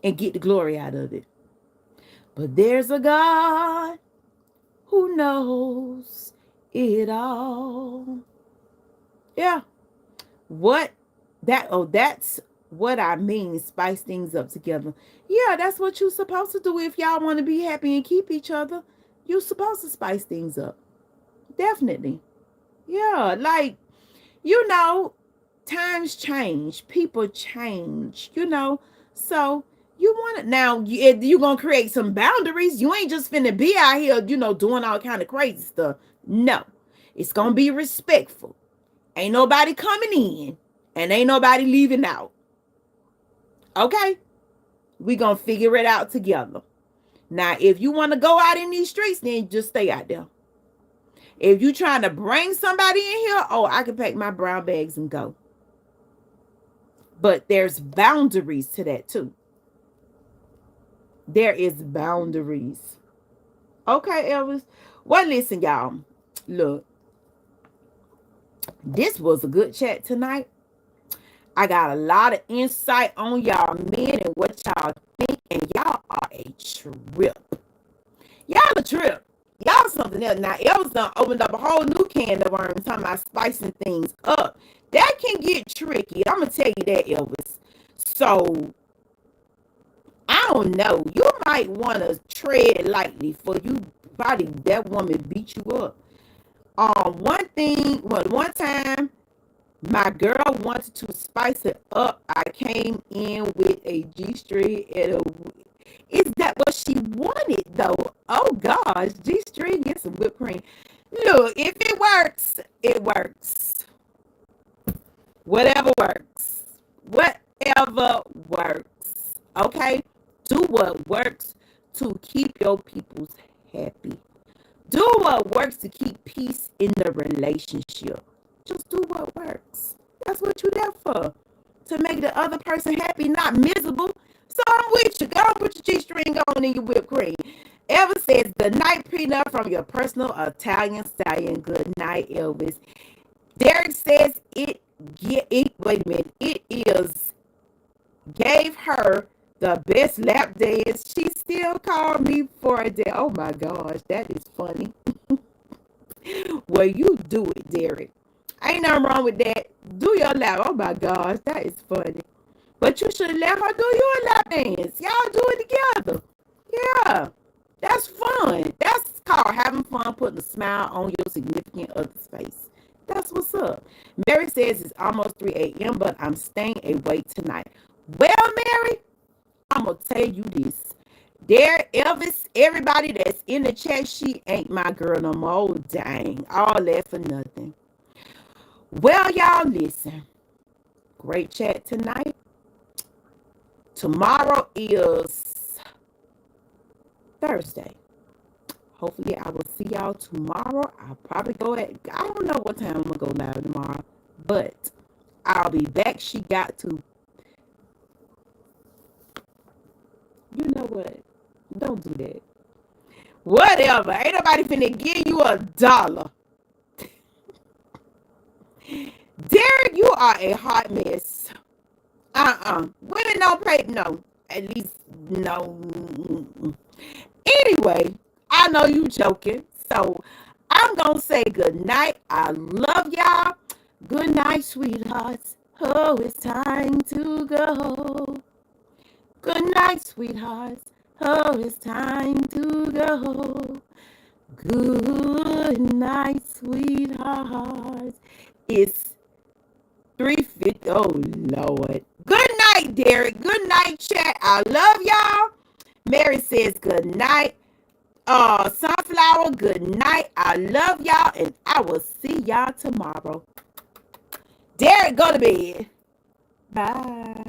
and get the glory out of it. But there's a God who knows it all. Yeah. That's what I mean, spice things up together. Yeah, that's what you're supposed to do if y'all want to be happy and keep each other. You're supposed to spice things up. Definitely. Yeah, like, times change, people change, so you want to now you're gonna create some boundaries. You ain't just finna be out here doing all kind of crazy stuff. No, it's going to be respectful. Ain't nobody coming in and ain't nobody leaving out. Okay? We going to figure it out together. Now, if you want to go out in these streets, then just stay out there. If you trying to bring somebody in here, oh, I can pack my brown bags and go. But there's boundaries to that too. There is boundaries. Okay, Elvis. Well, listen, y'all. Look, this was a good chat tonight. I got a lot of insight on y'all men and what y'all think, and y'all are a trip. Y'all a trip. Y'all something else. Now, Elvis done opened up a whole new can of worms talking about spicing things up. That can get tricky. I'm going to tell you that, Elvis. So, I don't know. You might want to tread lightly for you. Probably that woman beat you up. One time, my girl wanted to spice it up. I came in with a G-string and a. Is that what she wanted though? Oh gosh, G-string and some whipped cream. Look, if it works, it works. Whatever works. Whatever works. Okay? Do what works to keep your peoples happy. Do what works to keep peace in the relationship. Just do what works. That's what you're there for. To make the other person happy, not miserable. So I'm with you. Go and put your G-string on in your whipped cream. Elvis says, good night, prenup from your personal Italian stallion. Good night, Elvis. Derek says wait a minute. It is gave her the best lap dance. She still called me for a day. Oh my gosh, that is funny. Well, you do it, Derek. Ain't nothing wrong with that. Do your lap. Oh my gosh, that is funny. But you should let her do your lap dance. Y'all do it together. Yeah, that's fun. That's called having fun, putting a smile on your significant other's face. That's what's up. Mary says it's almost 3 a.m., but I'm staying awake tonight. Well, Mary, I'm going to tell you this. There, Elvis, everybody that's in the chat, she ain't my girl no more. Oh, dang. All that for nothing. Well, y'all, listen. Great chat tonight. Tomorrow is Thursday. Hopefully, I will see y'all tomorrow. I'll probably I don't know what time I'm going to go live tomorrow, but I'll be back. She got to. You know what? Don't do that. Whatever. Ain't nobody finna give you $1. Derek, you are a hot mess. Women don't pay. No. At least, no. Anyway, I know you joking. So, I'm going to say good night. I love y'all. Good night, sweethearts. Oh, it's time to go. Good night, sweethearts. Oh, it's time to go. Good night, sweethearts. It's 3:50. Oh, Lord. Good night, Derek. Good night, chat. I love y'all. Mary says good night. Sunflower, good night. I love y'all, and I will see y'all tomorrow. Derek, go to bed. Bye.